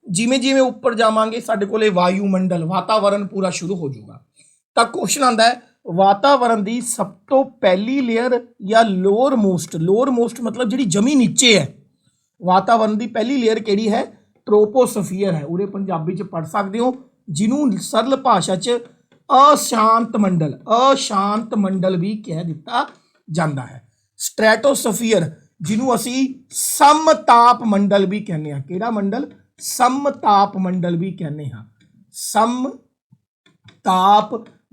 ਜਿਵੇਂ ਜਿਵੇਂ ਉੱਪਰ ਜਾਵਾਂਗੇ ਸਾਡੇ ਕੋਲੇ ਵਾਯੂਮੰਡਲ ਵਾਤਾਵਰਣ ਪੂਰਾ ਸ਼ੁਰੂ ਹੋ ਜਾਊਗਾ। ਤਾਂ ਕੁਐਸਚਨ ਆਉਂਦਾ ਹੈ, ਵਾਤਾਵਰਣ ਦੀ ਸਭ ਤੋਂ ਪਹਿਲੀ ਲੇਅਰ ਜਾਂ ਲੋਅਰ ਮੋਸਟ ਮਤਲਬ ਜਿਹੜੀ ਜਮੀ ਨੀਚੇ ਹੈ, ਵਾਤਾਵਰਣ ਦੀ ਪਹਿਲੀ ਲੇਅਰ ਕਿਹੜੀ ਹੈ? ਟ੍ਰੋਪੋਸਫੀਅਰ ਹੈ। ਉਰੇ ਪੰਜਾਬੀ ਚ ਪੜ੍ਹ ਸਕਦੇ ਹੋ, ਜਿਹਨੂੰ ਸਰਲ ਭਾਸ਼ਾ ਚ ਅਸ਼ਾਂਤ ਮੰਡਲ ਵੀ ਕਹਿ ਦਿੱਤਾ ਜਾਂਦਾ ਹੈ। ਸਟ੍ਰੈਟੋਸਫੀਅਰ ਜਿਹਨੂੰ ਅਸੀਂ ਸਮਤਾਪ ਮੰਡਲ ਵੀ ਕਹਿੰਦੇ ਹਾਂ। ਕਿਹੜਾ ਮੰਡਲ? ਸਮਤਾਪ ਮੰਡਲ ਵੀ ਕਹਿੰਦੇ ਹਾਂ। ਸਮਤਾਪ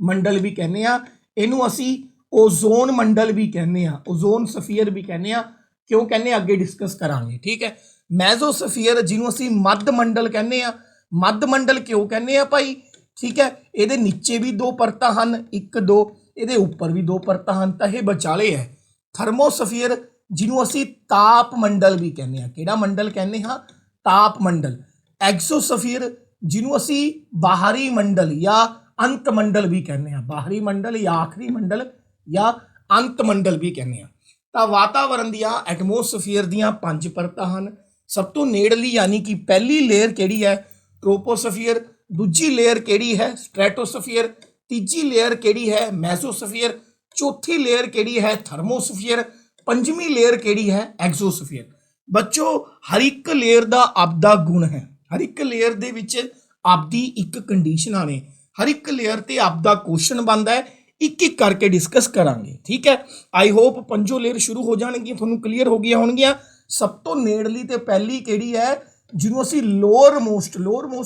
ਮੰਡਲ ਵੀ ਕਹਿੰਦੇ ਆ। ਇਹਨੂੰ ਅਸੀਂ ਓਜ਼ੋਨ ਮੰਡਲ ਵੀ ਕਹਿੰਦੇ ਆ, ਓਜ਼ੋਨ ਸਫੀਅਰ ਵੀ ਕਹਿੰਦੇ ਆ। ਕਿਉਂ ਕਹਿੰਦੇ ਆ ਅੱਗੇ ਡਿਸਕਸ ਕਰਾਂਗੇ, ਠੀਕ ਹੈ। ਮੈਜ਼ੋਸਫੀਅਰ ਜਿਹਨੂੰ ਅਸੀਂ ਮੱਧ ਮੰਡਲ ਕਹਿੰਦੇ ਆ। ਮੱਧ ਮੰਡਲ ਕਿਉਂ ਕਹਿੰਦੇ ਆ ਭਾਈ? ਠੀਕ ਹੈ, ਇਹਦੇ ਨੀਚੇ ਵੀ 2 ਪਰਤਾਂ ਹਨ, 1 2, ਇਹਦੇ ਉੱਪਰ ਵੀ 2 ਪਰਤਾਂ ਹਨ, ਤਾਂ ਇਹ ਵਿਚਾਲੇ ਹੈ। ਥਰਮੋਸਫੀਅਰ ਜਿਹਨੂੰ ਅਸੀਂ ਤਾਪ ਮੰਡਲ ਵੀ ਕਹਿੰਦੇ ਆ। ਕਿਹੜਾ ਮੰਡਲ ਕਹਿੰਦੇ ਹਾਂ? ਤਾਪ ਮੰਡਲ। ਐਗਜ਼ੋਸਫੀਅਰ ਜਿਹਨੂੰ ਅਸੀਂ ਬਾਹਰੀ ਮੰਡਲ ਜਾਂ ਅੰਤ ਮੰਡਲ ਵੀ ਕਹਿੰਦੇ ਆ। ਬਾਹਰੀ ਮੰਡਲ ਜਾਂ ਆਖਰੀ ਮੰਡਲ ਜਾਂ ਅੰਤ ਮੰਡਲ ਵੀ ਕਹਿੰਦੇ ਆ। ਤਾਂ ਵਾਤਾਵਰਣ ਦੀਆਂ ਐਟਮੋਸਫੀਅਰ ਦੀਆਂ 5 ਪਰਤਾਂ ਹਨ। ਸਭ ਤੋਂ ਨੇੜਲੀ ਯਾਨੀ ਕਿ ਪਹਿਲੀ ਲੇਅਰ ਕਿਹੜੀ ਹੈ? ਟ੍ਰੋਪੋਸਫੀਅਰ। ਦੂਜੀ ਲੇਅਰ ਕਿਹੜੀ ਹੈ? ਸਟ੍ਰੈਟੋਸਫੀਅਰ। ਤੀਜੀ ਲੇਅਰ ਕਿਹੜੀ ਹੈ? ਮੈਸੋਸਫੀਅਰ। ਚੌਥੀ ਲੇਅਰ ਕਿਹੜੀ ਹੈ? ਥਰਮੋਸਫੀਅਰ। ਪੰਜਵੀਂ ਲੇਅਰ ਕਿਹੜੀ ਹੈ? ਐਗਜ਼ੋਸਫੀਅਰ। ਬੱਚੋ ਹਰ ਇੱਕ ਲੇਅਰ ਦਾ ਆਪਦਾ ਗੁਣ ਹੈ। ਹਰ ਇੱਕ ਲੇਅਰ ਦੇ ਵਿੱਚ ਆਪਦੀ ਇੱਕ ਕੰਡੀਸ਼ਨਾਂ ਨੇ। ਹਰ ਇੱਕ ਲੇਅਰ ਤੇ ਆਪਦਾ ਕੁਐਸਚਨ ਬਣਦਾ ਹੈ। ਇੱਕ ਇੱਕ ਕਰਕੇ ਡਿਸਕਸ ਕਰਾਂਗੇ, ਠੀਕ ਹੈ। ਆਈ ਹੋਪ 5 ਲੇਅਰ ਸ਼ੁਰੂ ਹੋ ਜਾਣਗੀਆਂ, ਤੁਹਾਨੂੰ ਕਲੀਅਰ ਹੋ ਗਈਆਂ ਹੋਣਗੀਆਂ। ਸਭ ਤੋਂ ਨੇੜਲੀ ਤੇ ਪਹਿਲੀ ਕਿਹੜੀ ਹੈ? ਜਿਹਨੂੰ ਅਸੀਂ ਲੋਅਰ ਮੋਸਟ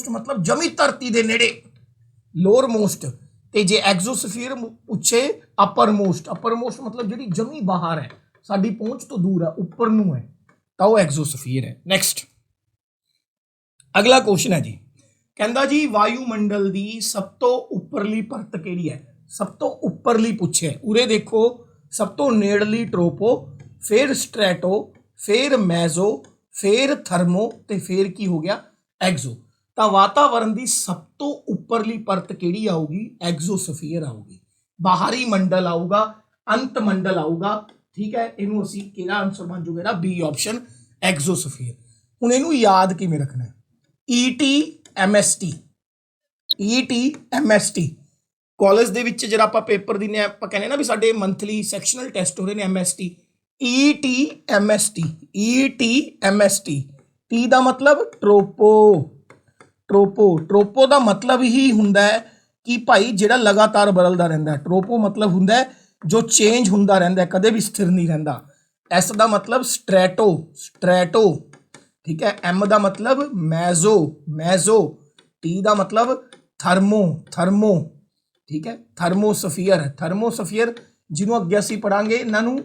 ਮਤਲਬ ਜਮੀ ਧਰਤੀ ਦੇ ਨੇੜੇ, ਲੋਅਰ ਮੋਸਟ। ਤੇ ਜੇ ਐਗਜ਼ੋਸਫੀਅਰ ਪੁੱਛੇ ਅਪਰ ਮੋਸਟ ਮਤਲਬ ਜਿਹੜੀ ਜਮੀ ਬਾਹਰ ਹੈ, ਸਾਡੀ ਪਹੁੰਚ ਤੋਂ ਦੂਰ ਹੈ, ਉੱਪਰ ਨੂੰ ਹੈ, ਤਾਂ ਉਹ ਐਗਜ਼ੋਸਫੀਅਰ ਹੈ। ਨੈਕਸਟ ਅਗਲਾ ਕੁਐਸਚਨ ਹੈ ਜੀ, ਕਹਿੰਦਾ ਜੀ ਵਾਯੂਮੰਡਲ ਦੀ ਸਭ ਤੋਂ ਉੱਪਰਲੀ ਪਰਤ ਕਿਹੜੀ ਹੈ? ਸਭ ਤੋਂ ਉੱਪਰਲੀ ਪੁੱਛਿਆ। ਉਰੇ ਦੇਖੋ, ਸਭ ਤੋਂ ਨੇੜਲੀ ਟ੍ਰੋਪੋ, ਫਿਰ ਸਟ੍ਰੈਟੋ, ਫਿਰ ਮੈਜ਼ੋ, ਫਿਰ ਥਰਮੋ ਤੇ ਫਿਰ ਕੀ ਹੋ ਗਿਆ? ਐਗਜ਼ੋ। ਤਾਂ ਵਾਤਾਵਰਣ ਦੀ ਸਭ ਤੋਂ ਉੱਪਰਲੀ ਪਰਤ ਕਿਹੜੀ ਆਊਗੀ? ਐਗਜ਼ੋਸਫੀਅਰ ਆਊਗੀ। ਬਾਹਰੀ ਮੰਡਲ ਆਊਗਾ, ਅੰਤ ਮੰਡਲ ਆਊਗਾ, ਠੀਕ ਹੈ। ਇਹਨੂੰ ਅਸੀਂ ਕਿਹੜਾ ਆਨਸਰ ਬਣ ਜੂਗਾ? B option, exosphere. ਹੁਣ ਇਹਨੂੰ ਯਾਦ ਕਿਵੇਂ ਰੱਖਣਾ ਹੈ? ETMST ਕਾਲਜ ਦੇ ਵਿੱਚ ਜਿਹੜਾ ਆਪਾਂ ਪੇਪਰ ਦਿੰਦੇ ਆ, ਆਪਾਂ ਕਹਿੰਦੇ ਨਾ ਵੀ ਸਾਡੇ ਮੰਥਲੀ ਸੈਕਸ਼ਨਲ ਟੈਸਟ ਹੋ ਰਹੇ ਨੇ। MST ETMST ਟੀ ਦਾ ਮਤਲਬ ਟ੍ਰੋਪੋ ਦਾ ਮਤਲਬ ਹੀ ਹੁੰਦਾ ਹੈ ਕਿ ਭਾਈ ਜਿਹੜਾ ਲਗਾਤਾਰ ਬਦਲਦਾ ਰਹਿੰਦਾ ਹੈ। ਟ੍ਰੋਪੋ ਮਤਲਬ ਹੁੰਦਾ ਹੈ ਜੋ ਚੇਂਜ ਹੁੰਦਾ ਰਹਿੰਦਾ, ਕਦੇ ਵੀ ਸਥਿਰ ਨਹੀਂ ਰਹਿੰਦਾ। ਐਸ ਦਾ ਮਤਲਬ ਸਟ੍ਰੈਟੋ, ਠੀਕ ਹੈ। ਐਮ ਦਾ ਮਤਲਬ ਮੈਜ਼ੋ, ਟੀ ਦਾ ਮਤਲਬ ਥਰਮੋ, ਠੀਕ ਹੈ। ਥਰਮੋਸਫੀਅਰ ਜਿਹਨੂੰ ਅੱਗੇ ਅਸੀਂ ਪੜਾਂਗੇ, ਇਹਨਾਂ ਨੂੰ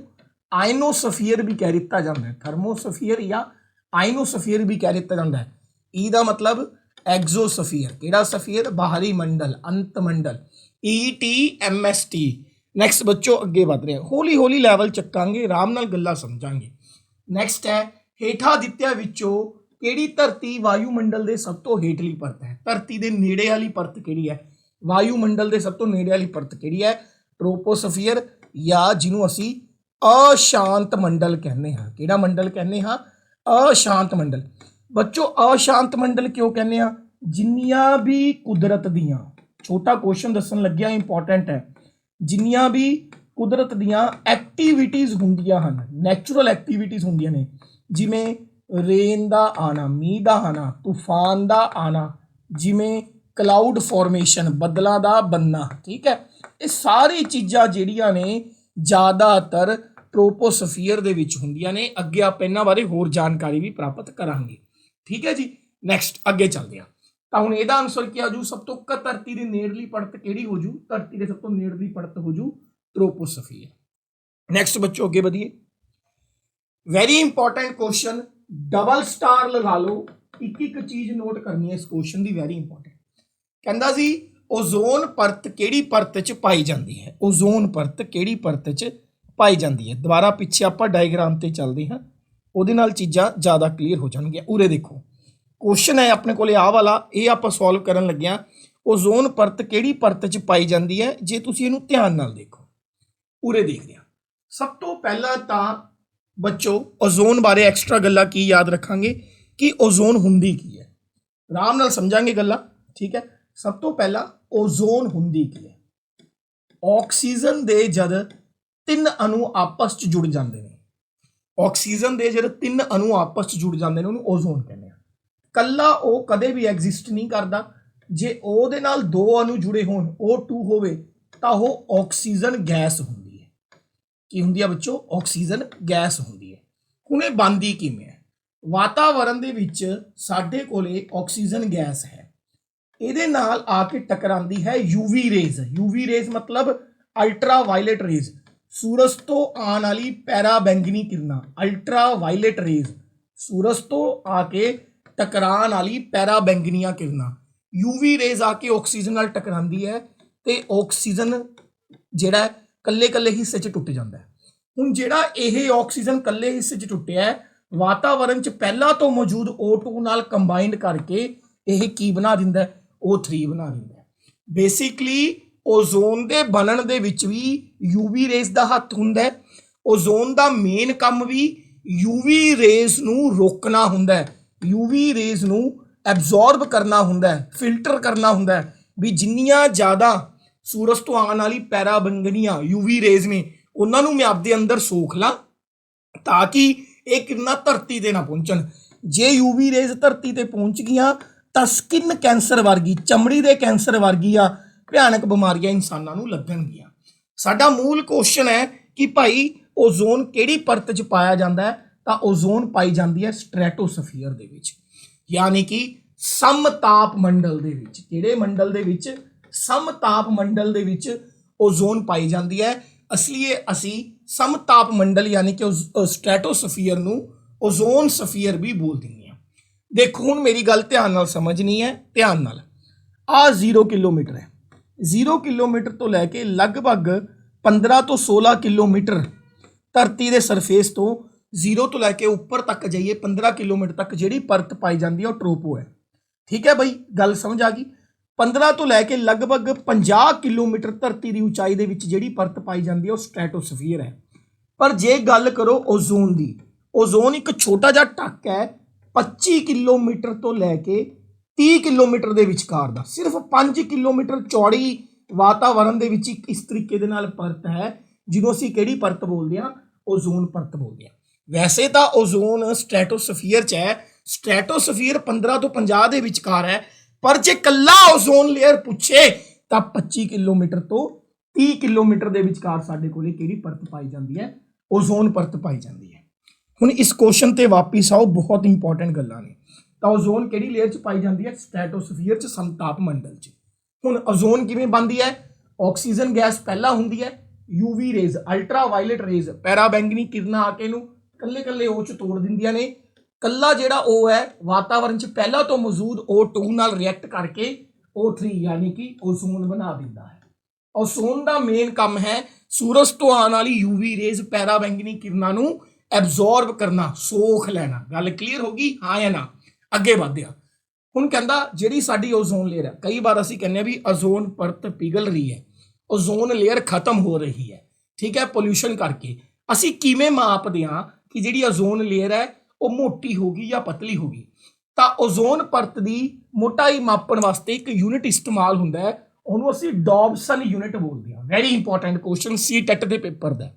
ਆਇਨੋਸਫੀਅਰ ਵੀ ਕਹਿ ਦਿੱਤਾ ਜਾਂਦਾ ਹੈ। ਥਰਮੋਸਫੀਅਰ ਜਾਂ ਆਇਨੋਸਫੀਅਰ ਵੀ ਕਹਿ ਦਿੱਤਾ ਜਾਂਦਾ ਹੈ। ਈ ਦਾ ਮਤਲਬ ਐਗਜ਼ੋਸਫੀਅਰ। ਕਿਹੜਾ ਸਫੀਅਰ? ਬਾਹਰੀ ਮੰਡਲ, ਅੰਤ ਮੰਡਲ। ETMST। ਨੈਕਸਟ ਬੱਚੋ ਅੱਗੇ ਵਧ ਰਹੇ ਹਾਂ, ਹੌਲੀ ਹੌਲੀ ਲੈਵਲ ਚੱਕਾਂਗੇ, ਆਰਾਮ ਨਾਲ ਗੱਲਾਂ ਸਮਝਾਂਗੇ। ਨੈਕਸਟ ਹੈ, ਹੇਠਾਂ ਦਿੱਤਿਆਂ ਵਿੱਚੋਂ ਕਿਹੜੀ ਧਰਤੀ ਵਾਯੂਮੰਡਲ ਦੇ ਸਭ ਤੋਂ ਹੇਠਲੀ ਪਰਤ ਹੈ? ਧਰਤੀ ਦੇ ਨੇੜੇ ਵਾਲੀ ਪਰਤ ਕਿਹੜੀ ਹੈ? ਵਾਯੂਮੰਡਲ ਦੇ ਸਭ ਤੋਂ ਨੇੜੇ ਵਾਲੀ ਪਰਤ ਕਿਹੜੀ ਹੈ? ਟ੍ਰੋਪੋਸਫੀਅਰ ਜਾਂ ਜਿਹਨੂੰ ਅਸੀਂ ਅਸ਼ਾਂਤ ਮੰਡਲ ਕਹਿੰਦੇ ਹਾਂ। ਕਿਹੜਾ ਮੰਡਲ ਕਹਿੰਦੇ ਹਾਂ? ਅਸ਼ਾਂਤ ਮੰਡਲ। ਬੱਚੋ ਅਸ਼ਾਂਤ ਮੰਡਲ ਕਿਉਂ ਕਹਿੰਦੇ ਆ? ਜਿੰਨੀਆਂ ਵੀ ਕੁਦਰਤ ਦੀਆਂ, ਛੋਟਾ ਕੁਐਸਚਨ ਦੱਸਣ ਲੱਗਿਆ, ਇੰਪੋਰਟੈਂਟ ਹੈ, ਜਿੰਨੀਆਂ ਵੀ ਕੁਦਰਤ ਦੀਆਂ ਐਕਟੀਵਿਟੀਜ਼ ਹੁੰਦੀਆਂ ਹਨ, ਨੈਚੁਰਲ ਐਕਟੀਵਿਟੀਜ਼ ਹੁੰਦੀਆਂ ਨੇ, ਜਿਵੇਂ ਰੇਨ ਦਾ ਆਣਾ, ਮੀਂਹ ਦਾ ਆਣਾ, ਤੂਫਾਨ ਦਾ ਆਣਾ, ਜਿਵੇਂ ਕਲਾਊਡ ਫਾਰਮੇਸ਼ਨ, ਬੱਦਲਾਂ ਦਾ ਬਣਨਾ, ਠੀਕ ਹੈ। ਇਹ ਸਾਰੀ ਚੀਜ਼ਾਂ ਜਿਹੜੀਆਂ ਨੇ ਜ਼ਿਆਦਾਤਰ ਟ੍ਰੋਪੋਸਫੀਅਰ ਦੇ ਵਿੱਚ ਹੁੰਦੀਆਂ ਨੇ। ਅੱਗੇ ਆਪਾਂ ਇਹਨਾਂ ਬਾਰੇ ਹੋਰ ਜਾਣਕਾਰੀ ਵੀ ਪ੍ਰਾਪਤ ਕਰਾਂਗੇ, ਠੀਕ ਹੈ ਜੀ। ਨੈਕਸਟ ਅੱਗੇ ਚੱਲਦੇ ਹਾਂ। ਤਾਂ ਹੁਣ ਇਹਦਾ ਆਨਸਰ ਕੀ ਆ ਜੂ? ਸਭ ਤੋਂ ਧਰਤੀ ਦੀ ਨੇੜਲੀ ਪਰਤ ਕਿਹੜੀ ਹੋ ਜੂ? ਧਰਤੀ ਦੇ ਸਭ ਤੋਂ ਨੇੜਲੀ ਪਰਤ ਹੋ ਜੂ ਟ੍ਰੋਪੋਸਫੀਅਰ। ਨੈਕਸਟ ਬੱਚੋ ਅੱਗੇ ਵਧੀਏ। Very important question, double star ਲਗਾ ਲਓ, ਇੱਕ ਇੱਕ ਚੀਜ਼ ਨੋਟ ਕਰਨੀ ਹੈ ਇਸ ਕੁਐਸਚਨ ਦੀ, ਵੈਰੀ ਇੰਪੋਰਟੈਂਟ। ਕਹਿੰਦਾ ਸੀ ਓਜ਼ੋਨ ਪਰਤ ਕਿਹੜੀ ਪਰਤ 'ਚ ਪਾਈ ਜਾਂਦੀ ਹੈ? ਓਜ਼ੋਨ ਪਰਤ ਕਿਹੜੀ ਪਰਤ 'ਚ ਪਾਈ ਜਾਂਦੀ ਹੈ? ਦੁਬਾਰਾ ਪਿੱਛੇ ਆਪਾਂ ਡਾਇਗਰਾਮ ਤੇ ਚੱਲਦੇ ਹਾਂ, ਉਹਦੇ ਨਾਲ ਚੀਜ਼ਾਂ ਜ਼ਿਆਦਾ ਕਲੀਅਰ ਹੋ ਜਾਣਗੀਆਂ। ਉਰੇ ਦੇਖੋ ਕੁਐਸਚਨ ਹੈ ਆਪਣੇ ਕੋਲੇ ਆਹ ਵਾਲਾ, ਇਹ ਆਪਾਂ ਸੋਲਵ ਕਰਨ ਲੱਗਿਆ। ਓਜ਼ੋਨ ਪਰਤ ਕਿਹੜੀ ਪਰਤ 'ਚ ਪਾਈ ਜਾਂਦੀ ਹੈ? ਜੇ ਤੁਸੀਂ ਇਹਨੂੰ ਧਿਆਨ ਨਾਲ ਦੇਖੋ, ਉਰੇ ਦੇਖਦੇ ਹਾਂ। ਸਭ ਤੋਂ ਪਹਿਲਾਂ ਤਾਂ ਬੱਚੋ ਓਜ਼ੋਨ ਬਾਰੇ ਐਕਸਟਰਾ ਗੱਲਾਂ ਕੀ ਯਾਦ ਰੱਖਾਂਗੇ ਕਿ ਓਜ਼ੋਨ ਹੁੰਦੀ ਕੀ ਹੈ, ਆਰਾਮ ਨਾਲ ਸਮਝਾਂਗੇ ਗੱਲਾਂ, ਠੀਕ ਹੈ। ਸਭ ਤੋਂ ਪਹਿਲਾਂ ਓਜ਼ੋਨ ਹੁੰਦੀ ਕੀ ਹੈ? ਆਕਸੀਜਨ ਦੇ ਜਦ 3 ਅਣੂ ਆਪਸ 'ਚ ਜੁੜ ਜਾਂਦੇ ਨੇ, ਆਕਸੀਜਨ ਦੇ ਜਦ 3 ਅਣੂ ਆਪਸ 'ਚ ਜੁੜ ਜਾਂਦੇ ਨੇ ਉਹਨੂੰ ਓਜ਼ੋਨ ਕਹਿੰਦੇ ਆ। ਕੱਲਾ ਉਹ ਕਦੇ ਵੀ ਐਗਜ਼ਿਸਟ ਨਹੀਂ ਕਰਦਾ, ਜੇ ਉਹਦੇ ਨਾਲ 2 ਅਣੂ ਜੁੜੇ ਹੋਣ, O2 ਹੋਵੇ, ਤਾਂ ਉਹ ਆਕਸੀਜਨ ਗੈਸ ਹੁੰਦੀ ਹੈ। ਕੀ ਹੁੰਦੀ ਹੈ ਬੱਚੋ? ਆਕਸੀਜਨ ਗੈਸ ਹੁੰਦੀ ਹੈ। ਹੁਣ ਇਹ ਬਣਦੀ ਕਿਵੇਂ ਹੈ? ਵਾਤਾਵਰਣ ਦੇ ਵਿੱਚ ਸਾਡੇ ਕੋਲੇ ਆਕਸੀਜਨ ਗੈਸ ਹੈ, ਇਹਦੇ ਨਾਲ ਆ ਕੇ ਟਕਰਾਉਂਦੀ ਹੈ ਯੂਵੀ ਰੇਜ਼। ਯੂਵੀ ਰੇਜ਼ ਮਤਲਬ ਅਲਟਰਾ ਵਾਇਲਟ ਰੇਜ਼, ਸੂਰਜ ਤੋਂ ਆਉਣ ਵਾਲੀ ਪੈਰਾ ਬੈਂਗਨੀ ਕਿਰਨਾਂ, ਅਲਟਰਾ ਵਾਇਲਟ ਰੇਜ਼, ਸੂਰਜ ਤੋਂ ਆ ਕੇ ਟਕਰਾਉਣ ਵਾਲੀ ਪੈਰਾ ਬੈਂਗਨੀਆਂ ਕਿਰਨਾਂ, ਯੂਵੀ ਰੇਜ਼ ਆ ਕੇ ਆਕਸੀਜਨ ਨਾਲ ਟਕਰਾਉਂਦੀ ਹੈ ਤੇ ਆਕਸੀਜਨ ਜਿਹੜਾ ਕੱਲੇ ਕੱਲੇ ਹਿੱਸੇ 'ਚ ਟੁੱਟ ਜਾਂਦਾ ਹੈ। ਹੁਣ ਜਿਹੜਾ ਇਹ ਆਕਸੀਜਨ ਕੱਲੇ ਹਿੱਸੇ 'ਚ ਟੁੱਟਿਆ ਹੈ, ਵਾਤਾਵਰਣ 'ਚ ਪਹਿਲਾਂ ਤੋਂ ਮੌਜੂਦ O2 ਨਾਲ ਕੰਬਾਈਨਡ ਕਰਕੇ ਇਹ ਕੀ ਬਣਾ ਦਿੰਦਾ ਹੈ? O3 ਬਣਾ ਦਿੰਦਾ ਹੈ। ਬੇਸਿਕਲੀ ਓਜ਼ੋਨ ਦੇ ਬਣਨ ਦੇ ਵਿੱਚ ਵੀ ਯੂਵੀ ਰੇਜ਼ ਦਾ ਹੱਥ ਹੁੰਦਾ ਹੈ। ਓਜ਼ੋਨ ਦਾ ਮੇਨ ਕੰਮ ਵੀ ਯੂਵੀ ਰੇਜ਼ ਨੂੰ ਰੋਕਣਾ ਹੁੰਦਾ ਹੈ, ਯੂਵੀ ਰੇਜ਼ ਨੂੰ ਐਬਜ਼ੌਰਬ ਕਰਨਾ ਹੁੰਦਾ ਹੈ, ਫਿਲਟਰ ਕਰਨਾ ਹੁੰਦਾ ਹੈ ਵੀ ਜਿੰਨੀਆਂ ਜ਼ਿਆਦਾ ਸੂਰਜ ਤੋਂ ਆਉਣ ਵਾਲੀ ਪੈਰਾ ਬੈਂਗਨੀਆਂ ਯੂਵੀ ਰੇਜ਼ ਨੇ ਉਹਨਾਂ ਨੂੰ ਮੈਂ ਆਪਦੇ ਅੰਦਰ ਸੋਖ ਲਾਂ ਤਾਂ ਕਿ ਇਹ ਕਿਰਨਾਂ ਧਰਤੀ ਤੇ ਨਾ ਪਹੁੰਚਣ। ਜੇ ਯੂਵੀ ਰੇਜ਼ ਧਰਤੀ ਤੇ ਪਹੁੰਚ ਗਈਆਂ ਤਾਂ ਸਕਿਨ ਕੈਂਸਰ ਵਰਗੀ, ਚਮੜੀ ਦੇ ਕੈਂਸਰ ਵਰਗੀਆਂ ਭਿਆਨਕ ਬਿਮਾਰੀਆਂ ਇਨਸਾਨਾਂ ਨੂੰ ਲੱਗਣਗੀਆਂ। ਸਾਡਾ ਮੂਲ ਕੁਐਸਚਨ ਹੈ ਕਿ ਭਾਈ ਓਜ਼ੋਨ ਕਿਹੜੀ ਪਰਤ 'ਚ ਪਾਇਆ ਜਾਂਦਾ ਹੈ? ਤਾਂ ਓਜ਼ੋਨ ਪਾਈ ਜਾਂਦੀ ਹੈ ਸਟ੍ਰੈਟੋਸਫੀਅਰ ਦੇ ਵਿੱਚ, ਯਾਨੀ ਕਿ ਸਮਤਾਪ ਮੰਡਲ ਦੇ ਵਿੱਚ। ਕਿਹੜੇ ਮੰਡਲ ਦੇ ਵਿੱਚ? ਸਮਤਾਪ ਮੰਡਲ ਦੇ ਵਿੱਚ ਓਜ਼ੋਨ ਪਾਈ ਜਾਂਦੀ ਹੈ। ਅਸਲੀਏ ਅਸੀਂ ਸਮਤਾਪ ਮੰਡਲ ਯਾਨੀ ਕਿ ਸਟ੍ਰੈਟੋਸਫੀਅਰ ਨੂੰ ਓਜ਼ੋਨ ਸਫੀਅਰ ਵੀ ਬੋਲ ਦਿੰਦੇ ਹਾਂ। ਦੇਖੋ ਹੁਣ ਮੇਰੀ ਗੱਲ ਧਿਆਨ ਨਾਲ ਸਮਝਣੀ ਹੈ, ਧਿਆਨ ਨਾਲ। ਆ 0 ਕਿਲੋਮੀਟਰ ਹੈ, 0 ਕਿਲੋਮੀਟਰ ਤੋਂ ਲੈ ਕੇ ਲਗਭਗ 15 ਤੋਂ 16 ਕਿਲੋਮੀਟਰ ਧਰਤੀ ਦੇ ਸਰਫੇਸ ਤੋਂ 0 ਤੋਂ ਲੈ ਕੇ ਉੱਪਰ ਤੱਕ ਜਾਈਏ 15 ਕਿਲੋਮੀਟਰ ਤੱਕ ਜਿਹੜੀ ਪਰਤ ਪਾਈ ਜਾਂਦੀ ਹੈ ਉਹ ਟ੍ਰੋਪੋ ਹੈ। ਠੀਕ ਹੈ ਬਈ, ਗੱਲ ਸਮਝ ਆ ਗਈ। 15 ਤੋਂ ਲੈ ਕੇ ਲਗਭਗ 50 ਕਿਲੋਮੀਟਰ ਧਰਤੀ ਦੀ ਉਚਾਈ ਦੇ ਵਿੱਚ ਜਿਹੜੀ ਪਰਤ ਪਾਈ ਜਾਂਦੀ ਹੈ ਉਹ ਸਟ੍ਰੈਟੋਸਫੀਅਰ ਹੈ। ਪਰ ਜੇ ਗੱਲ ਕਰੋ ਓਜ਼ੋਨ ਦੀ, ਓਜ਼ੋਨ ਇੱਕ ਛੋਟਾ ਜਿਹਾ ਟੱਕ ਹੈ 25 ਕਿਲੋਮੀਟਰ ਤੋਂ ਲੈ ਕੇ 30 ਕਿਲੋਮੀਟਰ ਦੇ ਵਿਚਕਾਰ ਦਾ, ਸਿਰਫ 5 ਕਿਲੋਮੀਟਰ ਚੌੜੀ ਵਾਤਾਵਰਣ ਦੇ ਵਿੱਚ ਇੱਕ ਇਸ ਤਰੀਕੇ ਦੇ ਨਾਲ ਪਰਤ ਹੈ ਜਿਹਨੂੰ ਅਸੀਂ ਕਿਹੜੀ ਪਰਤ ਬੋਲਦੇ ਹਾਂ? ਓਜ਼ੋਨ ਪਰਤ ਬੋਲਦੇ ਹਾਂ। ਵੈਸੇ ਤਾਂ ਓਜ਼ੋਨ ਸਟ੍ਰੈਟੋਸਫੀਅਰ 'ਚ ਹੈ, ਸਟ੍ਰੈਟੋਸਫੀਅਰ 15 ਤੋਂ 50 ਦੇ ਵਿਚਕਾਰ ਹੈ, ਪਰ ਜੇ ਕੱਲਾ ਓਜ਼ੋਨ ਲੇਅਰ ਪੁੱਛੇ ਤਾਂ 25 ਕਿਲੋਮੀਟਰ ਤੋਂ 30 ਕਿਲੋਮੀਟਰ ਦੇ ਵਿਚਕਾਰ ਸਾਡੇ ਕੋਲੇ ਕਿਹੜੀ ਪਰਤ ਪਾਈ ਜਾਂਦੀ ਹੈ? ਓਜ਼ੋਨ ਪਰਤ ਪਾਈ ਜਾਂਦੀ ਹੈ। ਹੁਣ ਇਸ ਕੁਐਸਚਨ ਤੇ ਵਾਪਿਸ ਆਓ, ਬਹੁਤ ਇੰਪੋਰਟੈਂਟ ਗੱਲਾਂ ਨੇ। ਤਾਂ ਓਜ਼ੋਨ ਕਿਹੜੀ ਲੇਅਰ 'ਚ ਪਾਈ ਜਾਂਦੀ ਹੈ? ਸਟ੍ਰੈਟੋਸਫੀਅਰ 'ਚ, ਸਮਤਾਪ ਮੰਡਲ 'ਚ। ਹੁਣ ਓਜ਼ੋਨ ਕਿਵੇਂ ਬਣਦੀ ਹੈ? ਆਕਸੀਜਨ ਗੈਸ ਪਹਿਲਾਂ ਹੁੰਦੀ ਹੈ, UV rays, ultraviolet rays, ਪੈਰਾ ਬੈਂਗਨੀ ਕਿਰਨਾਂ ਆ ਕੇ ਇਹਨੂੰ ਕੱਲੇ ਕੱਲੇ O 'ਚ ਤੋੜ ਦਿੰਦੀਆਂ ਨੇ। ਕੱਲਾ ਜਿਹੜਾ O ਹੈ ਵਾਤਾਵਰਣ 'ਚ ਪਹਿਲਾਂ ਤੋਂ ਮੌਜੂਦ O2 ਨਾਲ ਰਿਐਕਟ ਕਰਕੇ O3 ਯਾਨੀ ਕਿ ਓਜ਼ੋਨ ਬਣਾ ਦਿੰਦਾ ਹੈ। ਓਜ਼ੋਨ ਦਾ ਮੇਨ ਕੰਮ ਹੈ ਸੂਰਜ ਤੋਂ ਆਉਣ ਵਾਲੀ ਯੂਵੀ ਰੇਜ਼, ਪੈਰਾ ਬੈਂਗਨੀ ਕਿਰਨਾਂ ਨੂੰ ਐਬਜ਼ੌਰਬ ਕਰਨਾ, ਸੋਖ ਲੈਣਾ। ਗੱਲ ਕਲੀਅਰ ਹੋ ਗਈ? ਹਾਂ ਜਾਂ ਨਾ? ਅੱਗੇ ਵਧਦੇ ਹਾਂ। ਹੁਣ ਕਹਿੰਦਾ ਜਿਹੜੀ ਸਾਡੀ ਓਜ਼ੋਨ ਲੇਅਰ ਹੈ, ਕਈ ਵਾਰ ਅਸੀਂ ਕਹਿੰਦੇ ਹਾਂ ਵੀ ਓਜ਼ੋਨ ਪਰਤ ਪਿਘਲ ਰਹੀ ਹੈ, ਓਜ਼ੋਨ ਲੇਅਰ ਖਤਮ ਹੋ ਰਹੀ ਹੈ, ਠੀਕ ਹੈ, ਪੋਲਿਊਸ਼ਨ ਕਰਕੇ। ਅਸੀਂ ਕਿਵੇਂ ਮਾਪਦੇ ਹਾਂ ਕਿ ਜਿਹੜੀ ਓਜ਼ੋਨ ਲੇਅਰ ਹੈ ਉਹ ਮੋਟੀ ਹੋ ਗਈ ਜਾਂ ਪਤਲੀ ਹੋ ਗਈ? ਤਾਂ ਓਜ਼ੋਨ ਪਰਤ ਦੀ ਮੋਟਾਈ ਮਾਪਣ ਵਾਸਤੇ ਇੱਕ ਯੂਨਿਟ ਇਸਤੇਮਾਲ ਹੁੰਦਾ ਹੈ, ਉਹਨੂੰ ਅਸੀਂ ਡੌਬਸਨ ਯੂਨਿਟ ਬੋਲਦੇ ਹਾਂ। ਵੈਰੀ ਇੰਪੋਰਟੈਂਟ ਕੁਐਸਚਨ ਸੀ ਟੈਟ ਦੇ ਪੇਪਰ ਦਾ।